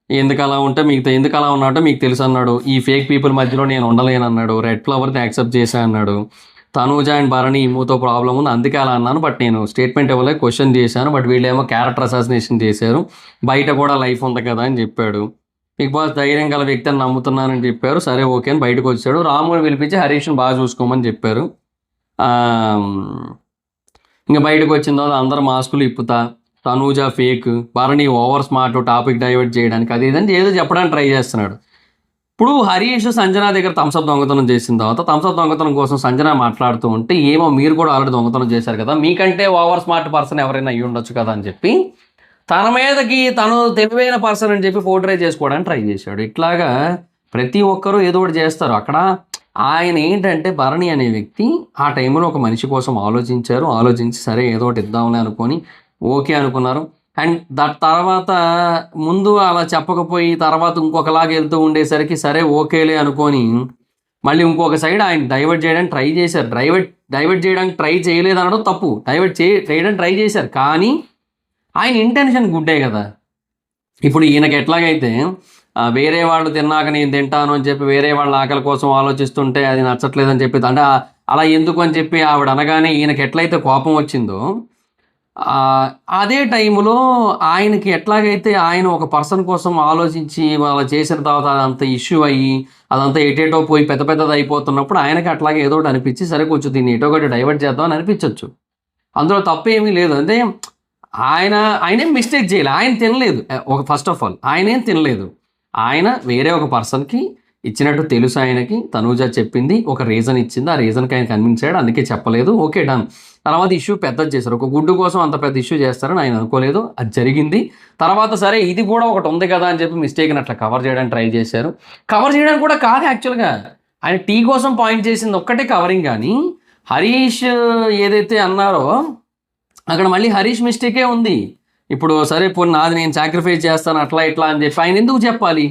ఎందుకు అలా ఉంటే మీకు ఎందుకు అలా ఉన్నాడో మీకు తెలుసు అన్నాడు. ఈ ఫేక్ పీపుల్ మధ్యలో నేను ఉండలేను అన్నాడు. రెడ్ ఫ్లవర్ని యాక్సెప్ట్ చేశా అన్నాడు. తనూజ అండ్ భరణి ఈమూతో ప్రాబ్లం ఉంది అందుకే అలా అన్నాను, బట్ నేను స్టేట్మెంట్ ఇవ్వలే, క్వశ్చన్ చేశాను, బట్ వీళ్ళేమో క్యారెక్టర్ అసాసినేషన్ చేశారు, బయట కూడా లైఫ్ ఉంది కదా అని చెప్పాడు. బిగ్ బాస్ ధైర్యం గల వ్యక్తి అని నమ్ముతున్నానని చెప్పారు. సరే ఓకే అని బయటకు వచ్చాడు. రాముని పిలిపించి హరీష్ని బాగా చూసుకోమని చెప్పారు. ఇంకా బయటకు వచ్చిన తర్వాత అందరు మాస్కులు ఇప్పుతా, Tanuja fake, Bharani over smart, topic divert చేయడానికి అది ఇదని ఏదో చెప్పడానికి ట్రై చేస్తున్నాడు. ఇప్పుడు హరీష్ సంజన దగ్గర థమ్స్అప్ దొంగతనం చేసిన తర్వాత థమ్స్అప్ దొంగతనం కోసం సంజన మాట్లాడుతూ ఉంటే, ఏమో మీరు కూడా ఆల్రెడీ దొంగతనం చేశారు కదా, మీకంటే ఓవర్ స్మార్ట్ పర్సన్ ఎవరైనా అయ్యి ఉండొచ్చు కదా అని చెప్పి తన మీదకి తను తెలివైన పర్సన్ అని చెప్పి పోర్ట్రే చేసుకోవడానికి ట్రై చేశాడు. ఇట్లాగా ప్రతి ఒక్కరూ ఏదో ఒకటి చేస్తారు. అక్కడ ఆయన ఏంటంటే భరణి అనే వ్యక్తి ఆ టైంలో ఒక మనిషి కోసం ఆలోచించి సరే ఏదో ఒకటి ఇద్దాంలే అనుకొని ఓకే అనుకున్నారు. అండ్ తర్వాత ముందు అలా చెప్పకపోయి తర్వాత ఇంకొకలాగా వెళ్తూ ఉండేసరికి సరే ఓకేలే అనుకొని మళ్ళీ ఇంకొక సైడ్ ఆయన డైవర్ట్ చేయడానికి ట్రై చేశారు. డైవర్ట్ చేయడానికి ట్రై చేయలేదు అనడం తప్పు, చేయడానికి ట్రై చేశారు, కానీ ఆయన ఇంటెన్షన్ గుడ్డే కదా. ఇప్పుడు ఈయనకి ఎట్లాగైతే వేరే వాళ్ళు తిన్నాక నేను తింటాను అని చెప్పి వేరే వాళ్ళ ఆకలి కోసం ఆలోచిస్తుంటే అది నచ్చట్లేదని చెప్పి అంటే అలా ఎందుకు అని చెప్పి ఆవిడ అనగానే ఈయనకి ఎట్లయితే కోపం వచ్చిందో, అదే టైంలో ఆయనకి ఎట్లాగైతే ఆయన ఒక పర్సన్ కోసం ఆలోచించి వాళ్ళ చేసిన తర్వాత అదంతా ఇష్యూ అయ్యి అదంతా ఎటేటో పోయి పెద్దది అయిపోతున్నప్పుడు ఆయనకి అట్లాగే ఏదో ఒకటి అనిపించి సరే కొంచెం దీన్ని ఎటో ఒకటి డైవర్ట్ చేద్దామని అనిపించవచ్చు. అందులో తప్పేమీ లేదు. అంటే ఆయనేం మిస్టేక్ చేయలేదు, ఆయన తినలేదు. ఫస్ట్ ఆఫ్ ఆల్ ఆయనేం తినలేదు. ఆయన వేరే ఒక పర్సన్కి ఇచ్చినట్టు తెలుసు ఆయనకి. తనూజ చెప్పింది, ఒక రీజన్ ఇచ్చింది, ఆ రీజన్కి ఆయన కన్విన్స్ అయ్యాడు, అందుకే చెప్పలేదు, ఓకే డన్. తర్వాత ఇష్యూ పెద్దది చేశారు. ఒక గుడ్డు కోసం అంత పెద్ద ఇష్యూ చేస్తారని ఆయన అనుకోలేదు, అది జరిగింది. తర్వాత సరే ఇది కూడా ఒకటి ఉంది కదా అని చెప్పి మిస్టేక్ని అట్లా కవర్ చేయడానికి ట్రై చేశారు. కవర్ చేయడానికి కూడా కాదు యాక్చువల్గా, ఆయన టీ కోసం పాయింట్ చేసింది ఒక్కటే కవరింగ్. కానీ హరీష్ ఏదైతే అన్నారో అక్కడ మళ్ళీ హరీష్ మిస్టేకే ఉంది. ఇప్పుడు సరే పోనీ నాది నేను సాక్రిఫైస్ చేస్తాను అట్లా ఇట్లా అని చెప్పి ఆయన ఎందుకు చెప్పాలి?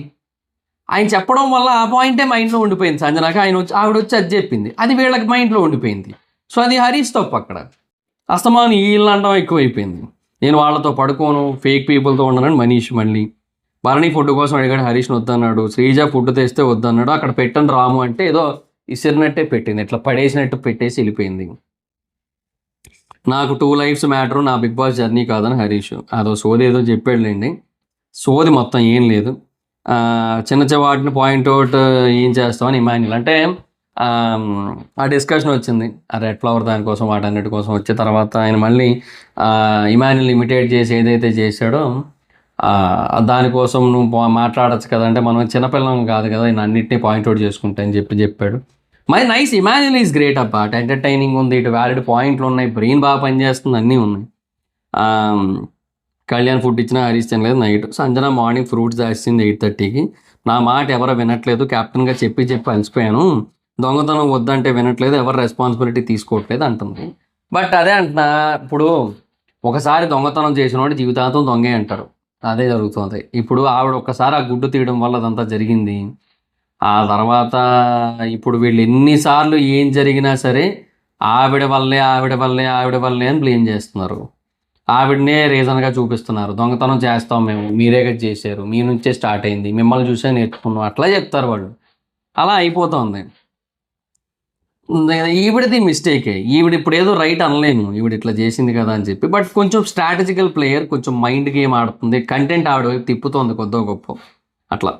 ఆయన చెప్పడం వల్ల ఆ పాయింటే మైండ్లో ఉండిపోయింది సంజనాకి. ఆవిడ వచ్చి అది చెప్పింది, అది వీళ్ళకి మైండ్లో ఉండిపోయింది. సో అది హరీష్ తప్పు. అక్కడ అస్తమాను వీళ్ళు అనడం ఎక్కువైపోయింది. నేను వాళ్ళతో పడుకోను, ఫేక్ పీపుల్తో ఉండనని మనీష్ మళ్ళీ భరణి ఫుడ్ కోసం అడిగాడు, హరీష్ని వద్దన్నాడు. శ్రీజ ఫుడ్ తెస్తే వద్దన్నాడు. అక్కడ పెట్టండి రాము అంటే ఏదో ఇసిరినట్టే పెట్టింది, ఇట్లా పడేసినట్టు పెట్టేసి వెళ్ళిపోయింది. నాకు 2 లైఫ్స్ మ్యాటరు, నా బిగ్ బాస్ జర్నీ కాదని హరీష్ అదో సోది ఏదో చెప్పాడులేండి. సోది మొత్తం ఏం లేదు. చిన్న వాటిని పాయింట్అవుట్ ఏం చేస్తామని ఇమాన్యుల్ అంటే ఆ డిస్కషన్ వచ్చింది. ఆ రెడ్ ఫ్లవర్ దానికోసం వాటన్నిటి కోసం వచ్చిన తర్వాత ఆయన మళ్ళీ ఇమాన్యుల్ ఇమిటేట్ చేసి ఏదైతే చేశాడో దానికోసం నువ్వు మాట్లాడచ్చు కదా అంటే మనం చిన్నపిల్లం కాదు కదా, నేను అన్నింటినీ పాయింట్అవుట్ చేసుకుంటా అని చెప్పాడు. మరి నైస్, ఇమాన్యుల్ ఈజ్ గ్రేట్ అబ్బా, ఎంటర్టైనింగ్ ఉంది, ఇటు వ్యాలిడ్ పాయింట్లు ఉన్నాయి, బ్రెయిన్ బాగా పనిచేస్తుంది, అన్నీ ఉన్నాయి. కళ్యాణ్ ఫుడ్ ఇచ్చినా హరీష్ తినలేదు నైట్. సంజన మార్నింగ్ ఫ్రూట్స్ దాచింది 8:30కి. నా మాట ఎవరో వినట్లేదు, కెప్టెన్గా చెప్పి అలసిపోయాను, దొంగతనం వద్దంటే వినట్లేదు, ఎవరు రెస్పాన్సిబిలిటీ తీసుకోవట్లేదు అంటుంది. బట్ అదే అంటున్నా, ఇప్పుడు ఒకసారి దొంగతనం చేసిన వాడు జీవితాంతం దొంగే అంటారు, అదే జరుగుతుంది. ఇప్పుడు ఆవిడ ఒక్కసారి ఆ గుడ్డు తీయడం వల్ల అదంతా జరిగింది. ఆ తర్వాత ఇప్పుడు వీళ్ళు ఎన్నిసార్లు ఏం జరిగినా సరే ఆవిడ వల్లే అని బ్లేమ్ చేస్తున్నారు, ఆవిడనే రీజన్గా చూపిస్తున్నారు. దొంగతనం చేస్తాం మేము, మీరే కదా చేశారు, మీ నుంచే స్టార్ట్ అయింది, మిమ్మల్ని చూసే నేర్చుకున్నాం, అట్లా చెప్తారు వాళ్ళు. అలా అయిపోతుంది. ఈవిడది మిస్టేకే, ఈవిడ ఇప్పుడు ఏదో రైట్ అనలేము, ఈవిడ ఇట్లా చేసింది కదా అని చెప్పి. బట్ కొంచెం స్ట్రాటజికల్ ప్లేయర్, కొంచెం మైండ్ గేమ్ ఆడుతుంది, కంటెంట్ ఆవిడ వైపు తిప్పుతోంది కొద్దో గొప్ప. అట్లా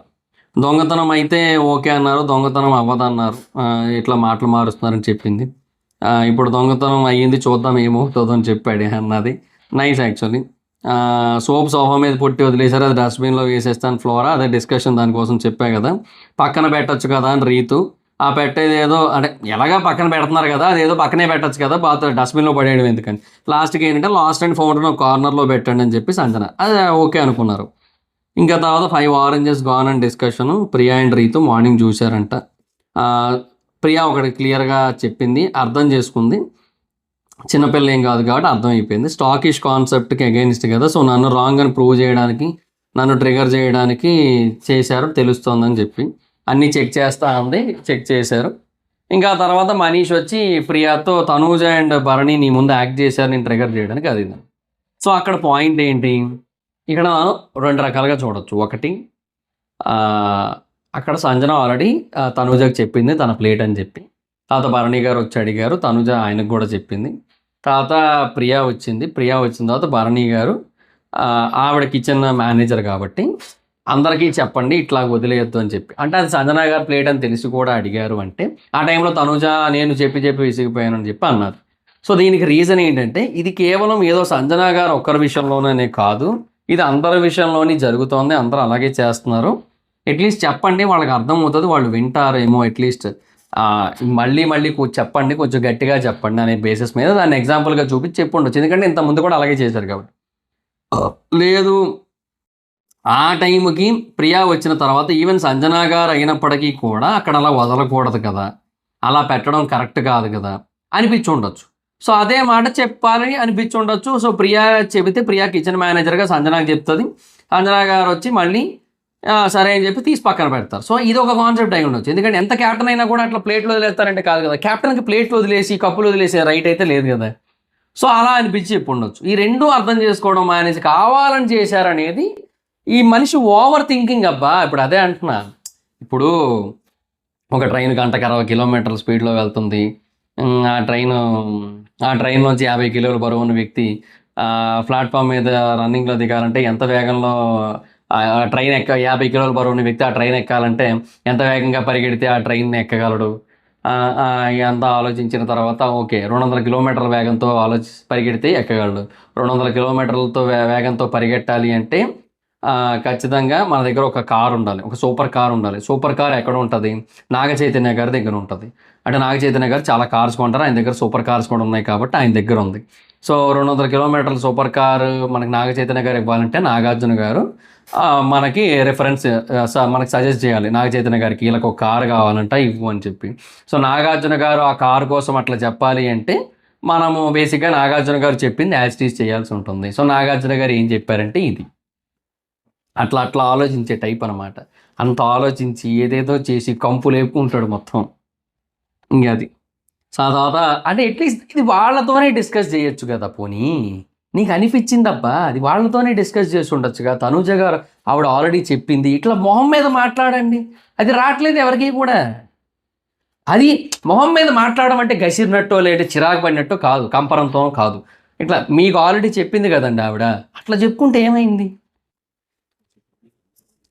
దొంగతనం అయితే ఓకే అన్నారు, దొంగతనం అవ్వదన్నారు, ఇట్లా మాటలు మారుస్తున్నారని చెప్పింది. ఇప్పుడు దొంగతనం అయ్యింది, చూద్దాం ఏమవుతుందో అని చెప్పాడు అన్నది నైస్ యాక్చువల్లీ. సోఫా మీద పొట్టి వదిలేసారు, అది డస్ట్బిన్లో వేసేస్తాను ఫ్లోరా, అదే డిస్కషన్ దానికోసం చెప్పా కదా, పక్కన పెట్టచ్చు కదా అని రీతు. ఆ పెట్టేది ఏదో అంటే ఎలాగా పక్కన పెడుతున్నారు కదా, అదేదో పక్కనే పెట్టచ్చు కదా, డస్ట్బిన్లో పడేయడం ఎందుకని. లాస్ట్కి ఏంటంటే లాస్ట్ అండ్ ఫౌండర్ కార్నర్లో పెట్టండి అని చెప్పి సంజన అది ఓకే అనుకున్నారు. ఇంకా తర్వాత 5 ఆరెంజెస్ గాన్ అని discussion. Priya and Rithu morning చూశారంట. ప్రియా ఒకటి క్లియర్గా చెప్పింది, అర్థం చేసుకుంది. చిన్నపిల్ల ఏం కాదు కాబట్టి అర్థమైపోయింది. స్టాకిష్ కాన్సెప్ట్కి అగెయిన్స్ట్ కదా, సో నన్ను రాంగ్ అని ప్రూవ్ చేయడానికి, నన్ను ట్రిగర్ చేయడానికి చేశారు తెలుస్తోందని చెప్పి అన్నీ చెక్ చేస్తా ఉంది. చెక్ చేశారు. ఇంకా తర్వాత మనీష్ వచ్చి ప్రియాతో తనూజ అండ్ భరణి నీ ముందు యాక్ట్ చేశారు నేను ట్రిగర్ చేయడానికి, అది. సో అక్కడ పాయింట్ ఏంటి, ఇక్కడ రెండు రకాలుగా చూడొచ్చు. ఒకటి, అక్కడ సంజన ఆల్రెడీ తనూజకి చెప్పింది తన ప్లేట్ అని చెప్పి. తర్వాత భరణి గారు వచ్చి అడిగారు, తనూజ ఆయనకు కూడా చెప్పింది. తర్వాత ప్రియా వచ్చింది. ప్రియా వచ్చిన తర్వాత భరణి గారు ఆవిడ కిచెన్ మేనేజర్ కాబట్టి అందరికీ చెప్పండి ఇట్లా వదిలేయొద్దు అని చెప్పి. అంటే అది సంజన గారు ప్లేట్ అని తెలిసి కూడా అడిగారు అంటే ఆ టైంలో తనూజ నేను చెప్పి విసిగిపోయానని చెప్పి అన్నారు. సో దీనికి రీజన్ ఏంటంటే ఇది కేవలం ఏదో సంజన గారు ఒక్కరి విషయంలోనే కాదు, ఇది అందరి విషయంలోని జరుగుతోంది, అందరూ అలాగే చేస్తున్నారు. అట్లీస్ట్ చెప్పండి, వాళ్ళకి అర్థమవుతుంది, వాళ్ళు వింటారేమో, అట్లీస్ట్ మళ్ళీ చెప్పండి, కొంచెం గట్టిగా చెప్పండి అనే బేసిస్ మీద దాన్ని ఎగ్జాంపుల్గా చూపించి చెప్పి ఉండొచ్చు. ఎందుకంటే ఇంతకుముందు కూడా అలాగే చేశారు కాబట్టి. లేదు, ఆ టైంకి ప్రియా వచ్చిన తర్వాత ఈవెన్ సంజనా గారు అయినప్పటికీ కూడా అక్కడ అలా వదలకూడదు కదా, అలా పెట్టడం కరెక్ట్ కాదు కదా అనిపించి ఉండొచ్చు. సో అదే మాట చెప్పాలని అనిపించి ఉండొచ్చు. సో ప్రియా చెబితే ప్రియా కిచెన్ మేనేజర్గా సంజనాకి చెప్తుంది. సంజనా గారు వచ్చి మళ్ళీ సరే అని చెప్పి తీసి పక్కన పెడతారు. సో ఇది ఒక కాన్సెప్ట్ అయి ఉండొచ్చు. ఎందుకంటే ఎంత క్యాప్టెన్ అయినా కూడా అట్లా ప్లేట్లు వదిలేస్తారంటే కాదు కదా, క్యాప్టెన్కి ప్లేట్లు వదిలేసి కప్పులు వదిలేసే రైట్ అయితే లేదు కదా. సో అలా అనిపించి చెప్పి ఉండొచ్చు. ఈ రెండూ అర్థం చేసుకోవడం అనేసి కావాలని చేశారనేది ఈ మనిషి ఓవర్ థింకింగ్ అబ్బా. ఇప్పుడు అదే అంటున్నా, ఇప్పుడు ఒక ట్రైన్ గంటకు 60 కిలోమీటర్ల స్పీడ్లో వెళ్తుంది. ఆ ట్రైన్ నుంచి 50 కిలోల బరువు ఉన్న వ్యక్తి ప్లాట్ఫామ్ మీద రన్నింగ్లో దిగాలంటే ఎంత వేగంలో, ట్రైన్ 50 కిలోల బరువు ఉన్న వ్యక్తి ఆ ట్రైన్ ఎక్కాలంటే ఎంత వేగంగా పరిగెడితే ఆ ట్రైన్ ఎక్కగలడు. అంతా ఆలోచించిన తర్వాత ఓకే 200 కిలోమీటర్ల వేగంతో పరిగెడితే ఎక్కగలడు. 200 కిలోమీటర్లతో వేగంతో పరిగెట్టాలి అంటే ఖచ్చితంగా మన దగ్గర ఒక కార్ ఉండాలి, ఒక సూపర్ కార్ ఉండాలి. సూపర్ కార్ ఎక్కడ ఉంటుంది, నాగ చైతన్య గారి దగ్గర ఉంటుంది. అంటే నాగ చైతన్య గారు చాలా కార్స్ కొంటారు, ఆయన దగ్గర సూపర్ కార్స్ కూడా ఉన్నాయి కాబట్టి ఆయన దగ్గర ఉంది. సో 200 కిలోమీటర్ల సూపర్ కార్ మనకి నాగ చైతన్య గారు ఇవ్వాలంటే నాగార్జున గారు మనకి రెఫరెన్స్ మనకి సజెస్ట్ చేయాలి, నాగ చైతన్య గారికి వీళ్ళకి ఒక కారు కావాలంట ఇవ్వు అని చెప్పి. సో నాగార్జున గారు ఆ కారు కోసం అట్లా చెప్పాలి అంటే మనము బేసిక్గా నాగార్జున గారు చెప్పింది యాజ్ టీజ్ చేయాల్సి ఉంటుంది. సో నాగార్జున గారు ఏం చెప్పారంటే ఇది అట్లా ఆలోచించే టైప్ అనమాట. అంత ఆలోచించి ఏదేదో చేసి కంపు లేపుకుంటాడు మొత్తం. ఇంకా అది తర్వాత అంటే అట్లీస్ట్ ఇది వాళ్ళతోనే డిస్కస్ చేయొచ్చు కదా. పోనీ నీకు అనిపించిందబ్బా, అది వాళ్ళతోనే డిస్కస్ చేసి ఉండొచ్చుగా. తనూజ గారు ఆవిడ ఆల్రెడీ చెప్పింది, ఇట్లా మొహం మీద మాట్లాడండి. అది రావట్లేదు ఎవరికి కూడా. అది మొహం మీద మాట్లాడడం అంటే గసిరినట్టో లేదా చిరాకు పడినట్టో కాదు, కంపరంతో కాదు. ఇట్లా మీకు ఆల్రెడీ చెప్పింది కదండి ఆవిడ, అట్లా చెప్పుకుంటే ఏమైంది.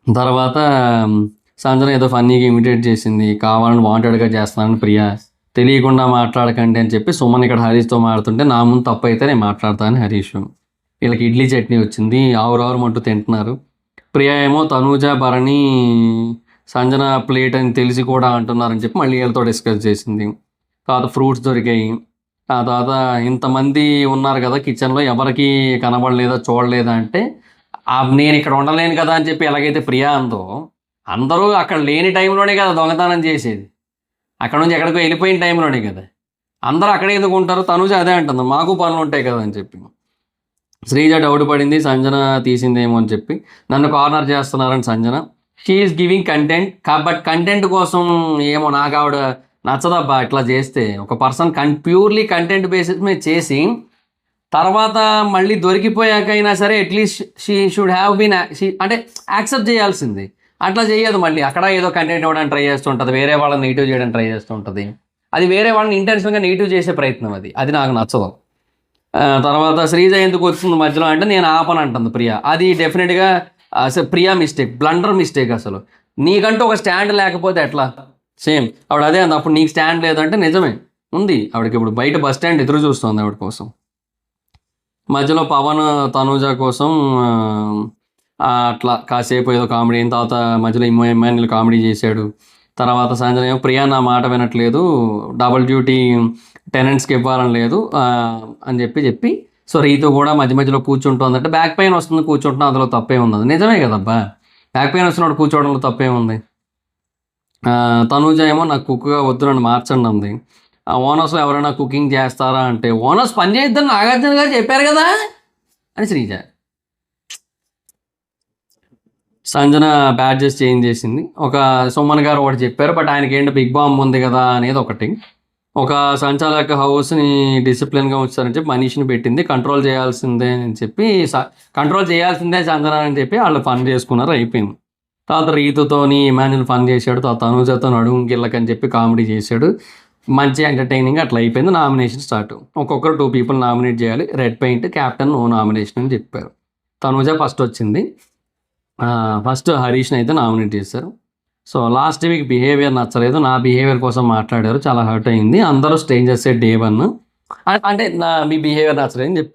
తర్వాత సంజన ఏదో ఫన్నీగా ఇమిటేట్ చేసింది, కావాలని వాంటెడ్గా చేస్తున్నానని ప్రియా, తెలియకుండా మాట్లాడకండి అని చెప్పి సుమన్ ఇక్కడ హరీష్తో మాట్లాడుతుంటే నా ముందు తప్పు అయితే నేను మాట్లాడతాను హరీష్. వీళ్ళకి ఇడ్లీ చట్నీ వచ్చింది, ఆవురావు మంటూ తింటున్నారు. ప్రియా ఏమో తనూజ భరణి సంజన ప్లేట్ అని తెలిసి కూడా అంటున్నారని చెప్పి మళ్ళీ వీళ్ళతో డిస్కస్ చేసింది. తర్వాత ఫ్రూట్స్ దొరికాయి. ఆ తర్వాత ఇంతమంది ఉన్నారు కదా కిచెన్లో, ఎవరికి కనబడలేదా చూడలేదా అంటే నేను ఇక్కడ ఉండలేను కదా అని చెప్పి ఎలాగైతే ప్రియా అందో, అందరూ అక్కడ లేని టైంలోనే కదా దొంగతనం చేసేది, అక్కడ నుంచి ఎక్కడికో వెళ్ళిపోయిన టైంలోనే కదా. అందరూ అక్కడే ఎందుకు ఉంటారు, తనూజ అదే అంటుంది మాకు పనులు ఉంటాయి కదా అని చెప్పి. శ్రీజ డౌట్ పడింది సంజన తీసిందేమో అని చెప్పి, నన్ను కార్నర్ చేస్తున్నారని Sanjana. She is giving content, but content కోసం ఏమో నాకు ఆవిడ నచ్చదబ్బా. ఇట్లా చేస్తే ఒక పర్సన్ ప్యూర్లీ కంటెంట్ బేసిస్ మీద చేసి తర్వాత మళ్ళీ దొరికిపోయాకైనా సరే at least she should have been అంటే యాక్సెప్ట్ చేయాల్సింది. అట్లా చేయదు, మళ్ళీ అక్కడ ఏదో కంటెంట్ ఇవ్వడానికి ట్రై చేస్తుంటుంది, వేరే వాళ్ళని నెగిటివ్ చేయడానికి ట్రై చేస్తుంటుంది. అది వేరే వాళ్ళని ఇంటెన్షన్గా నెగిటివ్ చేసే ప్రయత్నం, అది నాకు నచ్చదు. తర్వాత శ్రీజ ఎందుకు వస్తుంది మధ్యలో అంటే నేను ఆపని అంటుంది ప్రియా. అది డెఫినెట్గా ప్రియా మిస్టేక్, బ్లండర్ మిస్టేక్. అసలు నీకంటూ ఒక స్టాండ్ లేకపోతే ఎట్లా, సేమ్ ఆవిడ అదే అంది. అప్పుడు నీకు స్టాండ్ లేదంటే నిజమే ఉంది, ఆవిడకి ఇప్పుడు బయట బస్ స్టాండ్ ఎదురు చూస్తుంది ఆవిడ కోసం. మధ్యలో పవన్ తనూజ కోసం అట్లా కాసేపు ఏదో కామెడీ అయిన తర్వాత మధ్యలో ఇమాన్యుల్ కామెడీ చేశాడు. తర్వాత సాయంత్రం ప్రియా నా మాట వినట్లేదు, డబుల్ డ్యూటీ టెనెంట్స్కి ఇవ్వాలని లేదు అని చెప్పి సో రీతు కూడా మధ్యలో కూర్చుంటుందంటే బ్యాక్ పెయిన్ వస్తుంది కూర్చుంటున్నా, అందులో తప్పే ఉంది. నిజమే కదబ్బా, బ్యాక్ పెయిన్ వస్తున్నాడు కూర్చోవడంలో తప్పే ఉంది. తనూజ ఏమో నాకు కుక్కగా వద్దు నన్ను మార్చండి అంది. ఆ ఓనర్స్లో ఎవరైనా కుకింగ్ చేస్తారా అంటే ఓనర్స్ పని చేయొద్దని నాగార్జున గారు చెప్పారు కదా అని శ్రీజ. సంజన బ్యాడ్జెస్ చేంజ్ చేసింది. ఒక సుమన్ గారు ఒకటి చెప్పారు, బట్ ఆయనకి ఏంటి బిగ్ బాంబ్ ఉంది కదా అనేది ఒకటి. ఒక సంచాలక హౌస్ని డిసిప్లిన్గా ఉంచుతారని చెప్పి మనీష్ని పెట్టింది, కంట్రోల్ చేయాల్సిందే అని చెప్పి కంట్రోల్ చేయాల్సిందే సంజన అని చెప్పి వాళ్ళు ఫన్ చేసుకున్నారు, అయిపోయింది. తర్వాత రీతుతోని ఇమాన్యుల్ ఫన్ చేశాడు, తర్వాత తనుజతో నడుము గిల్లకని చెప్పి కామెడీ చేశాడు, మంచి ఎంటర్టైనింగ్ అట్లా అయిపోయింది. Nomination start. ఒక్కొక్కరు 2 people నామినేట్ చేయాలి. Red paint, captain, no nomination అని చెప్పారు. తనుజ ఫస్ట్ వచ్చింది. ఫస్ట్ హరీష్ని అయితే నామినేట్ చేశారు. సో లాస్ట్ వీక్ బిహేవియర్ నచ్చలేదు, నా బిహేవియర్ కోసం మాట్లాడారు, చాలా హర్ట్ అయింది. అందరూ స్ట్రేంజర్సే డే 1 అంటే మీ బిహేవియర్ నచ్చలేదని చెప్పి.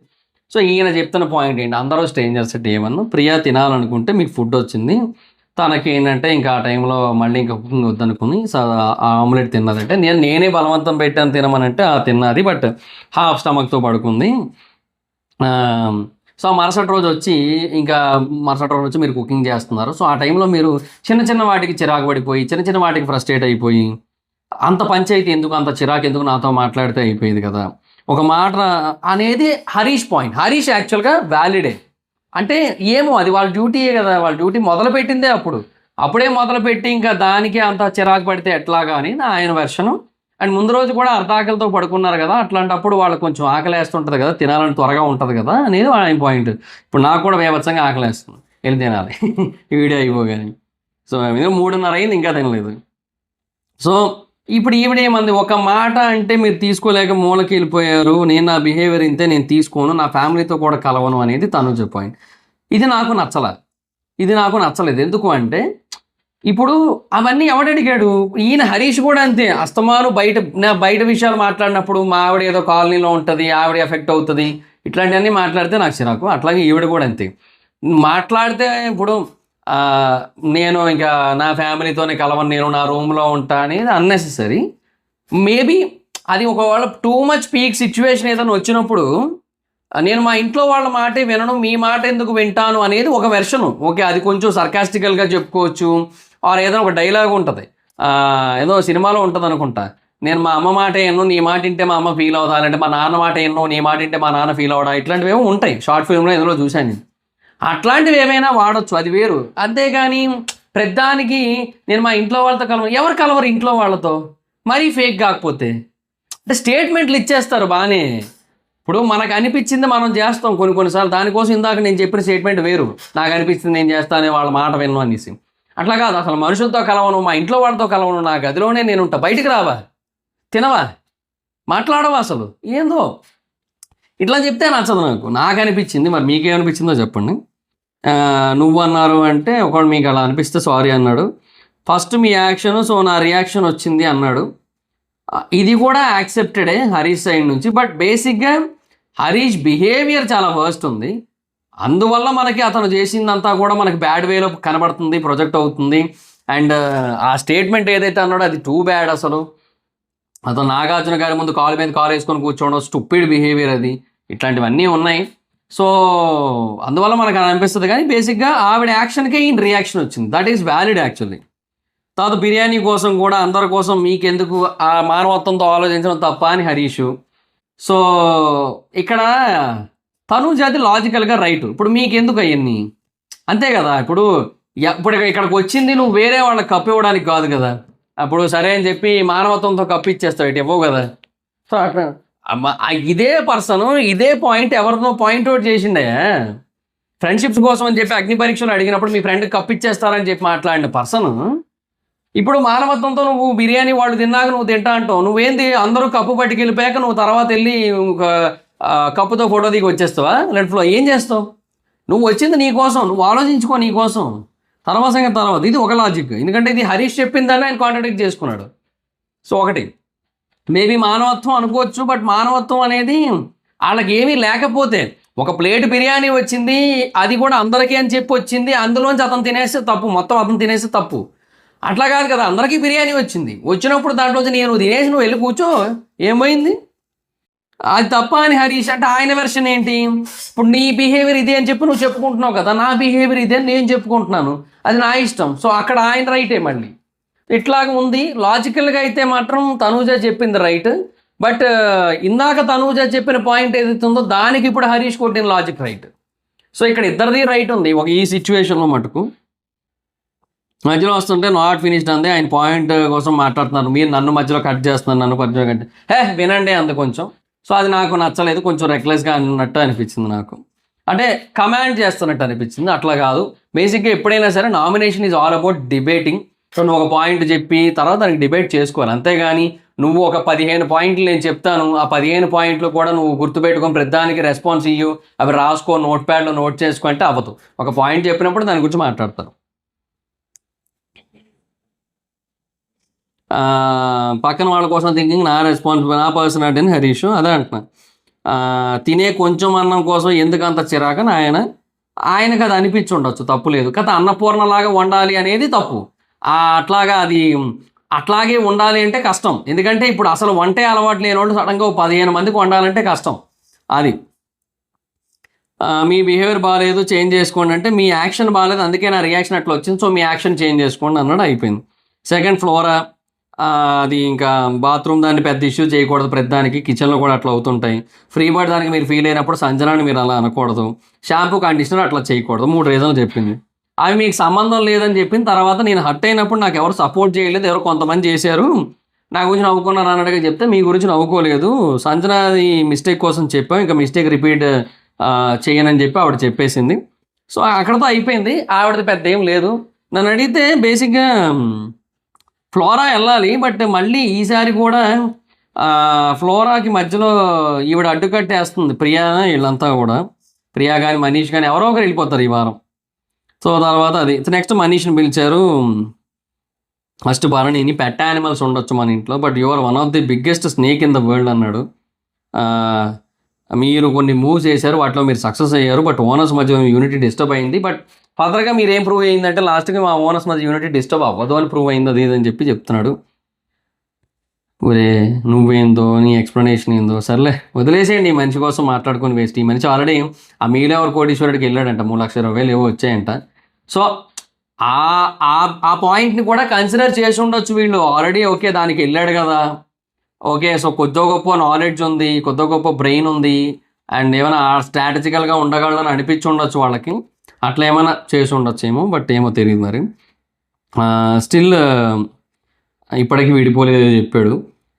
సో ఈయన చెప్తున్న పాయింట్ ఏంటి, అందరూ స్ట్రేంజర్స్ డే 1. ప్రియా తినాలనుకుంటే మీకు ఫుడ్ వచ్చింది, తనకి ఏంటంటే ఇంకా ఆ టైంలో మళ్ళీ ఇంకా కుకింగ్ వద్దనుకుని ఆమ్లెట్ తిన్నదంటే నేనే బలవంతం పెట్టాను తినమనంటే తిన్నది, బట్ హాఫ్ స్టమక్తో పడుకుంది. సో మరుసటి రోజు వచ్చి మీరు కుకింగ్ చేస్తున్నారు. సో ఆ టైంలో మీరు చిన్న చిన్న వాటికి చిరాకు పడిపోయి, చిన్న చిన్న వాటికి ఫ్రస్ట్రేట్ అయిపోయి, అంత పంచాయతీ ఎందుకు, అంత చిరాకు ఎందుకు, నాతో మాట్లాడితే అయిపోయేది కదా ఒక మాట అనేది హరీష్ పాయింట్. హరీష్ యాక్చువల్గా వ్యాలిడే, అంటే ఏమో అది వాళ్ళ డ్యూటీయే కదా, వాళ్ళ డ్యూటీ మొదలుపెట్టిందే అప్పుడే మొదలుపెట్టి ఇంకా దానికి అంత చిరాకు పడితే ఎట్లాగా అని ఆయన వెర్షను. అండ్ ముందు రోజు కూడా అర్ధాకలితో పడుకున్నారు కదా, అట్లాంటప్పుడు వాళ్ళకి కొంచెం ఆకలేస్తుంటుంది కదా, తినాలని త్వరగా ఉంటుంది కదా అనేది ఆయన పాయింట్. ఇప్పుడు నాకు కూడా బేవత్సంగా ఆకలేస్తుంది, వెళ్ళి తినాలి ఈ వీడియో అయిపోగానే. సో 3:30 అయింది ఇంకా తినలేదు. సో ఇప్పుడు ఈవిడేమంది, ఒక మాట అంటే మీరు తీసుకోలేక మూలకి వెళ్ళిపోయారు, నేను నా బిహేవియర్ ఇంతే, నేను తీసుకోను, నా ఫ్యామిలీతో కూడా కలవను అనేది తనుజ పాయింట్. ఇది నాకు నచ్చలేదు. ఎందుకు అంటే ఇప్పుడు అవన్నీ ఎవడడిగాడు, ఈయన హరీష్ కూడా అంతే. అస్తమాను బయట విషయాలు మాట్లాడినప్పుడు మా ఆవిడ ఏదో కాలనీలో ఉంటుంది, ఆవిడ ఎఫెక్ట్ అవుతుంది, ఇట్లాంటివన్నీ మాట్లాడితే నాకు చిరాకు. అట్లాగే ఈవిడ కూడా అంతే మాట్లాడితే. ఇప్పుడు నేను ఇంకా నా ఫ్యామిలీతోనే కలవను, నేను నా రూమ్లో ఉంటా అనేది అన్నెసెసరీ. మేబీ అది ఒకవేళ టూ మచ్ పీక్ సిచ్యువేషన్ ఏదైనా వచ్చినప్పుడు నేను మా ఇంట్లో వాళ్ళ మాటే వినను, మీ మాట ఎందుకు వింటాను అనేది ఒక వెర్షను. ఓకే, అది కొంచెం సర్కాస్టికల్గా చెప్పుకోవచ్చు, ఆర్ ఏదైనా ఒక డైలాగ్ ఉంటుంది, ఏదో సినిమాలో ఉంటుంది అనుకుంటా, నేను మా అమ్మ మాట ఎన్నో నీ మాట వింటే మా అమ్మ ఫీల్ అవుతా, అంటే మా నాన్న మాట ఎన్నో నీ మాట వింటే మా నాన్న ఫీల్ అవడా, ఇట్లాంటివి ఏమో ఉంటాయి షార్ట్ ఫిల్మ్లో ఏదో చూశాను నేను. అట్లాంటివి ఏమైనా వాడచ్చు, అది వేరు. అంతేగాని ప్రతిదానికి నేను మా ఇంట్లో వాళ్ళతో ఎవరు కలవరు ఇంట్లో వాళ్ళతో, మరీ ఫేక్ కాకపోతే. అంటే స్టేట్మెంట్లు ఇచ్చేస్తారు బాగానే. ఇప్పుడు మనకు అనిపించింది మనం చేస్తాం కొన్నిసార్లు, దానికోసం ఇందాక నేను చెప్పిన స్టేట్మెంట్ వేరు, నాకు అనిపించింది నేను చేస్తానే వాళ్ళ మాట విన్ను అనేసి. అట్లా కాదు, అసలు మనుషులతో కలవను, మా ఇంట్లో వాళ్ళతో కలవను, నా గదిలోనే నేను ఉంటా, బయటికి రావా, తినవా, మాట్లాడవా, అసలు ఏందో ఇట్లా చెప్తే నచ్చదు నాకు అనిపించింది. మరి మీకేమనిపించిందో చెప్పండి. నువ్వు అన్నారు అంటే ఒకడు మీకు అలా అనిపిస్తే సారీ అన్నాడు, ఫస్ట్ మీ యాక్షన్, సో నా రియాక్షన్ వచ్చింది అన్నాడు. ఇది కూడా యాక్సెప్టెడే హరీష్ సైడ్ నుంచి. బట్ బేసిక్గా హరీష్ బిహేవియర్ చాలా వర్స్ట్ ఉంది, అందువల్ల మనకి అతను చేసిందంతా కూడా మనకి బ్యాడ్ వేలో కనబడుతుంది, ప్రొజెక్ట్ అవుతుంది. అండ్ ఆ స్టేట్మెంట్ ఏదైతే అన్నాడో అది టూ బ్యాడ్. అసలు అతను నాగార్జున గారి ముందు కాలు మీద కాలు వేసుకొని కూర్చోవడం స్టూపిడ్ బిహేవియర్, అది ఇట్లాంటివన్నీ ఉన్నాయి. సో అందువల్ల మనకు అనిపిస్తుంది. కానీ బేసిక్గా ఆవిడ యాక్షన్కే ఈయన రియాక్షన్ వచ్చింది, దట్ ఈస్ వ్యాలిడ్ యాక్చువల్లీ. తర్వాత బిర్యానీ కోసం కూడా అందరి కోసం మీకెందుకు, ఆ మానవత్వంతో ఆలోచించడం తప్ప అని హరీషు. సో ఇక్కడ తనుజాది లాజికల్గా రైట్, ఇప్పుడు మీకెందుకు అవన్నీ, అంతే కదా. ఇప్పుడు ఇక్కడికి వచ్చింది నువ్వు వేరే వాళ్ళకి కప్పు ఇవ్వడానికి కాదు కదా, అప్పుడు సరే అని చెప్పి మానవత్వంతో కప్పు ఇచ్చేస్తావు, ఇటు ఇవ్వవు కదా. సో అట్లా ఇదే పర్సన్ ఇదే పాయింట్ ఎవరినో పాయింట్ అవుట్ చేసిండే, ఫ్రెండ్షిప్స్ కోసం అని చెప్పి అగ్ని పరీక్షలు అడిగినప్పుడు మీ ఫ్రెండ్కి కప్పు ఇచ్చేస్తారని చెప్పి మాట్లాడిన పర్సన్ ఇప్పుడు మానవత్వంతో నువ్వు బిర్యానీ వాళ్ళు తిన్నాక నువ్వు తింటా అంటావు. నువ్వేంది అందరూ కప్పు పట్టుకెళ్ళిపోయాక నువ్వు తర్వాత వెళ్ళి కప్పుతో ఫోటో దిగి వచ్చేస్తావా లెఫ్ట్లో, ఏం చేస్తావు? నువ్వు వచ్చింది నీ కోసం, నువ్వు ఆలోచించుకో నీ కోసం, తర్వాత సంగతి తర్వాత. ఇది ఒక లాజిక్, ఎందుకంటే ఇది హరీష్ చెప్పిందని ఆయన కాంట్రాడిక్ట్ చేసుకున్నాడు. సో ఒకటి మేబీ మానవత్వం అనుకోవచ్చు, బట్ మానవత్వం అనేది వాళ్ళకి ఏమీ లేకపోతే ఒక ప్లేట్ బిర్యానీ వచ్చింది, అది కూడా అందరికీ అని చెప్పి వచ్చింది, అందులోంచి అతను తినేస్తే తప్పు, మొత్తం అతను తినేస్తే తప్పు. అట్లా కాదు కదా, అందరికీ బిర్యానీ వచ్చినప్పుడు దాంట్లోంచి నేను తినేసి నువ్వు వెళ్ళి కూర్చో, ఏమైంది, అది తప్ప అని హరీష్. అంటే ఆయన వెర్షన్ ఏంటి, ఇప్పుడు నీ బిహేవియర్ ఇదే అని చెప్పి నువ్వు చెప్పుకుంటున్నావు కదా, నా బిహేవియర్ ఇదే అని నేను చెప్పుకుంటున్నాను, అది నా ఇష్టం. సో అక్కడ ఆయన రైటే. మళ్ళీ ఇట్లాగ ఉంది. లాజికల్గా అయితే మాత్రం తనూజ చెప్పింది రైట్, బట్ ఇందాక తనూజ చెప్పిన పాయింట్ ఏదైతే ఉందో దానికి ఇప్పుడు హరీష్ కొట్టిన లాజిక్ రైట్. సో ఇక్కడ ఇద్దరిది రైట్ ఉంది ఒక ఈ సిచ్యువేషన్లో మటుకు. మధ్యలో వస్తుంటే నాట్ ఫినిష్డ్ అంది, ఆయన పాయింట్ కోసం మాట్లాడుతున్నారు, మీరు నన్ను మధ్యలో కట్ చేస్తున్నారు, నన్ను మధ్యలో కట్ వినండి అంత కొంచెం. సో అది నాకు నచ్చలేదు, కొంచెం రెక్లెస్గా అన్నట్టు అనిపించింది నాకు, అంటే కమాండ్ చేస్తున్నట్టు అనిపించింది. అట్లా కాదు, బేసిక్గా ఎప్పుడైనా సరే nomination is all about debating. So నువ్వు ఒక పాయింట్ చెప్పి తర్వాత దానికి డిబేట్ చేసుకోవాలి, అంతేగాని నువ్వు ఒక 15 పాయింట్లు నేను చెప్తాను, ఆ 15 పాయింట్లు కూడా నువ్వు గుర్తుపెట్టుకొని ప్రతిదానికి రెస్పాన్స్ ఇయ్యు, అవి రాసుకో, నోట్ ప్యాడ్లో నోట్ చేసుకో అంటే అవ్వదు. ఒక పాయింట్ చెప్పినప్పుడు దాని గురించి మాట్లాడతారు. పక్కన వాళ్ళ కోసం థింకింగ్ నా రెస్పాన్సిబుల్, నా పర్సనాలిటీ అని హరీష్ అదే అంటున్నా. తినే కొంచెం అన్నం కోసం ఎందుకు అంత చిరాకని ఆయనకు అది అనిపించి ఉండొచ్చు, తప్పు లేదు. కథ అన్నపూర్ణలాగా వండాలి అనేది తప్పు. అట్లాగా అది అట్లాగే ఉండాలి అంటే కష్టం, ఎందుకంటే ఇప్పుడు అసలు వంటే అలవాటు లేని వాళ్ళు సడన్గా 15 మందికి వండాలంటే కష్టం. అది మీ బిహేవియర్ బాగాలేదు, చేంజ్ చేసుకోండి అంటే మీ యాక్షన్ బాగాలేదు, అందుకే నా రియాక్షన్ అట్లా వచ్చింది, సో మీ యాక్షన్ చేంజ్ చేసుకోండి అన్నాడు, అయిపోయింది. సెకండ్ ఫ్లోరా, అది ఇంకా బాత్రూమ్ దాన్ని పెద్ద ఇష్యూ చేయకూడదు, ప్రతిదానికి కిచెన్లో కూడా అట్లా అవుతుంటాయి. ఫ్రీ బర్డ్ దానికి మీరు ఫీల్ అయినప్పుడు సంజనాన్ని మీరు అలా అనకూడదు, షాంపూ కండిషనర్ అట్లా చేయకూడదు, 3 రీజన్లు చెప్పింది. అవి మీకు సంబంధం లేదని చెప్పిన తర్వాత నేను హర్ట్ అయినప్పుడు నాకు ఎవరు సపోర్ట్ చేయలేదు, ఎవరు కొంతమంది చేశారు, నా గురించి నవ్వుకున్నారు అన్నట్టుగా చెప్తే మీ గురించి నవ్వుకోలేదు, సంజనాది మిస్టేక్ కోసం చెప్పాం, ఇంకా మిస్టేక్ రిపీట్ చేయనని చెప్పి ఆవిడ చెప్పేసింది. సో అక్కడతో అయిపోయింది, ఆవిడది పెద్ద ఏం లేదు. నన్ను అడిగితే బేసిక్గా ఫ్లోరా వెళ్ళాలి, బట్ మళ్ళీ ఈసారి కూడా ఫ్లోరాకి మధ్యలో ఈవిడ అడ్డుకట్టేస్తుంది, ప్రియా వీళ్ళంతా కూడా, ప్రియా కానీ మనీష్ కానీ ఎవరో ఒకరు వెళ్ళిపోతారు ఈ వారం. సో తర్వాత అది నెక్స్ట్ మనీష్ని పిలిచారు, ఫస్ట్ భరణిని, పెట్ యానిమల్స్ ఉండొచ్చు మన ఇంట్లో, but you are one of the biggest snake in the world అన్నాడు. మీరు కొన్ని మూవ్స్ చేశారు, వాటిలో మీరు సక్సెస్ అయ్యారు, బట్ ఓనర్స్ మధ్య యూనిటీ డిస్టర్బ్ అయింది, బట్ ఫర్దర్గా మీరు ఏం ప్రూవ్ అయ్యిందంటే లాస్ట్గా మా ఓనర్స్ మధ్య యూనిటీ డిస్టర్బ్ అవ్వదు అని ప్రూవ్ అయింది, అది ఇదని చెప్పి చెప్తున్నాడు. ఒరే నువ్వేందో నీ ఎక్స్ప్లెనేషన్ ఏందో, సర్లే వదిలేసేయండి, ఈ మనిషి కోసం మాట్లాడుకొని వేస్ట్. ఈ మనిషి ఆల్రెడీ ఆ మీలెవర్ కోటీశ్వరుడికి వెళ్ళాడంట, 3,20,000 ఏవో వచ్చాయంట. సో ఆ పాయింట్ని కూడా కన్సిడర్ చేసి ఉండొచ్చు వీళ్ళు ఆల్రెడీ. ఓకే దానికి వెళ్ళాడు కదా, ఓకే సో కొద్దో గొప్ప నాలెడ్జ్ ఉంది, కొద్దో గొప్ప బ్రెయిన్ ఉంది, అండ్ ఏమైనా స్ట్రాటజికల్గా ఉండగలదని అనిపించి ఉండొచ్చు వాళ్ళకి, అట్లా ఏమైనా చేసి ఉండొచ్చేమో, బట్ ఏమో తెలియదు మరి. స్టిల్ ఇప్పటికీ విడిపోలేదు చెప్పాడు.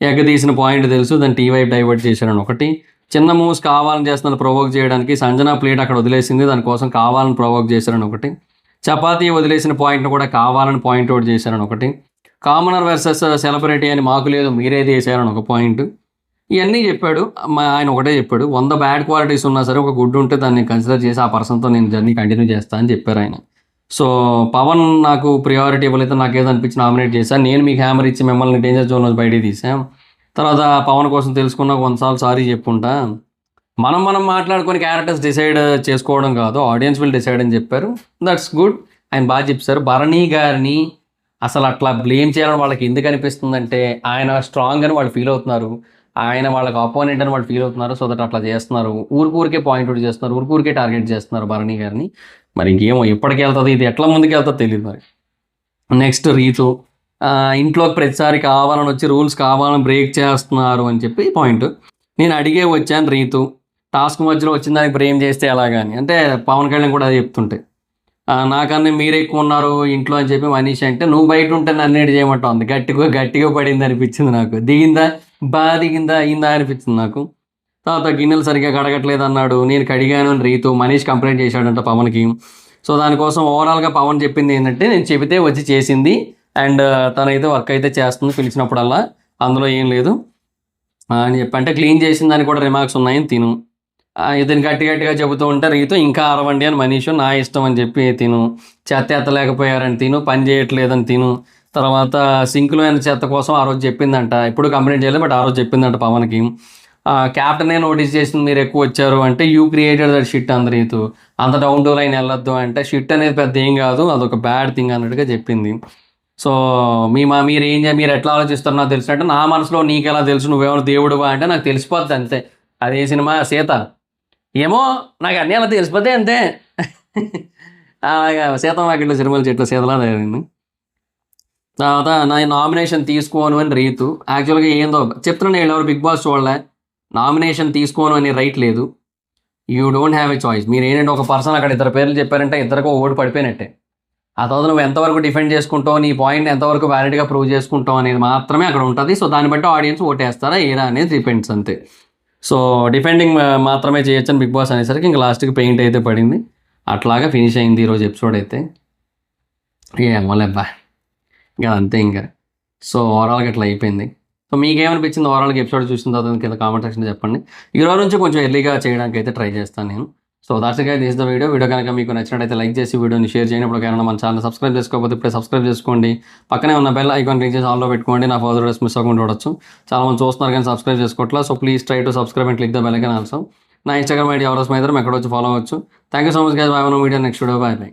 ఎగ్గదీసిన పాయింట్ తెలుసు, దాన్ని టీ వైపు డైవర్ట్ చేశారని ఒకటి. చిన్న మూవ్స్ కావాలని చేస్తున్నారు ప్రొవోక్ చేయడానికి, సంజనా ప్లేట్ అక్కడ వదిలేసింది, దానికోసం కావాలని ప్రొవోక్ చేశారని ఒకటి. చపాతీ వదిలేసిన పాయింట్ను కూడా కావాలని పాయింట్ అవుట్ చేశారని ఒకటి. కామనర్ వర్సెస్ సెలబ్రిటీ అని మాకు లేదు మీరేది వేసారని ఒక పాయింట్. ఇవన్నీ చెప్పాడు ఆయన. ఒకటే చెప్పాడు, 100 బ్యాడ్ క్వాలిటీస్ ఉన్నా సరే ఒక గుడ్ ఉంటే దాన్ని కన్సిడర్ చేసి ఆ పర్సన్తో నేను జర్నీ కంటిన్యూ చేస్తాను అని చెప్పారు ఆయన. సో పవన్ నాకు ప్రియారిటీ ఇవ్వలేదు, నాకేదో అనిపించి నామినేట్ చేశాను, నేను మీకు హ్యామర్ ఇచ్చి మిమ్మల్ని డేంజర్ జోన్ నుంచి బయటికి తీసాం. తర్వాత పవన్ కోసం తెలుసుకున్నా కొన్నిసార్లు సారీ చెప్పుంటా, మనం మాట్లాడుకొని క్యారెక్టర్స్ డిసైడ్ చేసుకోవడం కాదు, ఆడియన్స్ విల్ డిసైడ్ అని చెప్పారు. దట్స్ గుడ్, ఆయన బాగా చెప్పారు. భరణి గారిని అసలు అట్లా బ్లేమ్ చేయాలని వాళ్ళకి ఎందుకు అనిపిస్తుందంటే ఆయన స్ట్రాంగ్ అని వాళ్ళు ఫీల్ అవుతున్నారు, ఆయన వాళ్ళకి ఆపోనెంట్ అని వాళ్ళు ఫీల్ అవుతున్నారు. సో దట్ అట్లా చేస్తున్నారు, ఊరికే పాయింట్ అవుట్ చేస్తున్నారు, ఊరికే టార్గెట్ చేస్తున్నారు భరణి గారిని. మరి ఇంకేమో ఎప్పటికి వెళ్తుంది, ఇది ఎట్లా ముందుకు వెళ్తుందో తెలియదు మరి. నెక్స్ట్ రీతు, ఇంట్లోకి ప్రతిసారి కావాలని వచ్చి రూల్స్ కావాలని బ్రేక్ చేస్తున్నారు అని చెప్పి పాయింట్. నేను అడిగే వచ్చాను రీతు, టాస్క్ మధ్యలో వచ్చిన దానికి బ్రేమ్ చేస్తే ఎలాగని, అంటే పవన్ కళ్యాణ్ కూడా అది చెప్తుంటే నాకన్నా మీరు ఎక్కువ ఉన్నారు ఇంట్లో అని చెప్పి మనీష్ అంటే, నువ్వు బయట ఉంటే నన్ను ఏడు చేయమంటుంది, గట్టిగా పడింది అనిపించింది నాకు, దిగిందా అయిందా అనిపించింది నాకు. తర్వాత గిన్నెలు సరిగ్గా కడగట్లేదు అన్నాడు, నేను కడిగాను అని రీతు, మనీష్ కంప్లైంట్ చేశాడంట పవన్కి. సో దానికోసం ఓవరాల్గా పవన్ చెప్పింది ఏంటంటే, నేను చెబితే వచ్చి చేసింది, అండ్ తనైతే వర్క్ అయితే చేస్తుంది పిలిచినప్పుడల్లా, అందులో ఏం లేదు అని చెప్పి. అంటే క్లీన్ చేసిన దానికి కూడా రిమార్క్స్ ఉన్నాయని తిను, ఇతను గట్టిగా చెబుతూ ఉంటే రీతు ఇంకా అరవండి అని మనీషు, నా ఇష్టం అని చెప్పి తిను, చెత్త ఎత్తలేకపోయారని తిను, పని చేయట్లేదని తిను. తర్వాత సింక్లో అయిన చెత్త కోసం ఆ రోజు చెప్పిందంట, ఇప్పుడు కంప్లైంట్ చేయలేదు బట్ ఆ రోజు చెప్పిందంట పవన్కి. క్యాప్టెనే నోటీస్ చేసింది మీరు ఎక్కువ వచ్చారు అంటే, యూ క్రియేటెడ్ దట్ షిట్ అంద రీతు, అంత డౌన్ టు లైన్ వెళ్ళొద్దు అంటే, షిట్ అనేది పెద్ద ఏం కాదు, అదొక బ్యాడ్ థింగ్ అన్నట్టుగా చెప్పింది. సో మీరు ఎట్లా ఆలోచిస్తారో నాకు తెలుసు అంటే, నా మనసులో నీకు ఎలా తెలుసు, నువ్వెవరు దేవుడువా అంటే నాకు తెలిసిపోద్ది అంతే. అదే సినిమా సీత, ఏమో నాకు అన్నీ అలా తెలిసిపోతే అంతే. అలాగా సీతమ్మ వాకిట్లో సినిమాలు చెట్లు సీతలా తయారైంది. తర్వాత నా నామినేషన్ తీసుకోను అని రీతు. యాక్చువల్‌గా ఏందో చెప్తున్నాను ఎవరు బిగ్ బాస్ చూడలే. నామినేషన్ తీసుకోను అనే రైట్ లేదు. You don't have a choice. మీరేంటంటే ఒక పర్సన్ అక్కడ ఇద్దరు పేర్లు చెప్పారంటే ఇద్దరికి ఒక ఓటు పడిపోయినట్టే. ఆ తర్వాత నువ్వు ఎంతవరకు డిఫెండ్ చేసుకుంటావు, నీ పాయింట్‌ని ఎంతవరకు వ్యాలిడ్‌గా ప్రూవ్ చేసుకుంటావు అనేది మాత్రమే అక్కడ ఉంటది. సో, దాన్ని బట్టి ఆడియన్స్ ఓటేస్తారా, ఏరా అనేది డిపెండ్స్ అంతే. సో, డిఫెండింగ్ మాత్రమే చేయొచ్చని బిగ్ బాస్ అనేసరికి ఇంక లాస్ట్‌కి పెయింట్ అయితే పడింది. అట్లాగా ఫినిష్ అయింది ఈరోజు ఎపిసోడ్ అయితే. ఏమోలేబ్బా! ఇంక అంతే ఇంక. సో, ఓవరాల్‌గా ఇట్లా అయిపోయింది. సో, మీకేమనిపించింది ఓవరాల్‌గా ఎపిసోడ్ చూసిన తర్వాత కింద కామెంట్ సెక్షన్‌లో చెప్పండి. ఈరోజు నుంచి కొంచెం ఎర్లీగా చేయడానికి అయితే ట్రై చేస్తాను నేను. So, that's it guys, this is the video. Video కనుక మీకు నచ్చినట్టయితే లైక్ చేసి వీడియోని షేర్ చేయండి. ఇప్పుడు ఎవరైనా మన ఛానల్ సబ్స్క్రైబ్ చేసుకోకపోతే ఇప్పుడే సబ్స్క్రైబ్ చేసుకోండి. పక్కనే ఉన్న బెల్ ఐకాన్ క్లిక్ చేసి ఆల్‌లో పెట్టుకోండి. నా ఫర్దర్ వీడియోస్ మిస్ అవ్వకుండా చూడొచ్చు. చాలామంది చూస్తున్నారు కానీ సబ్స్క్రైబ్ చేసుకోవట్లా. So, please try to subscribe and click the bell icon also. నా ఇన్‌స్టాగ్రామ్ ఐడీ ఎవరోస్ మైదర్ ఎక్కడొచ్చి ఫాలో అవ్వచ్చు. Thank you so much guys. Bye. Video next video. By.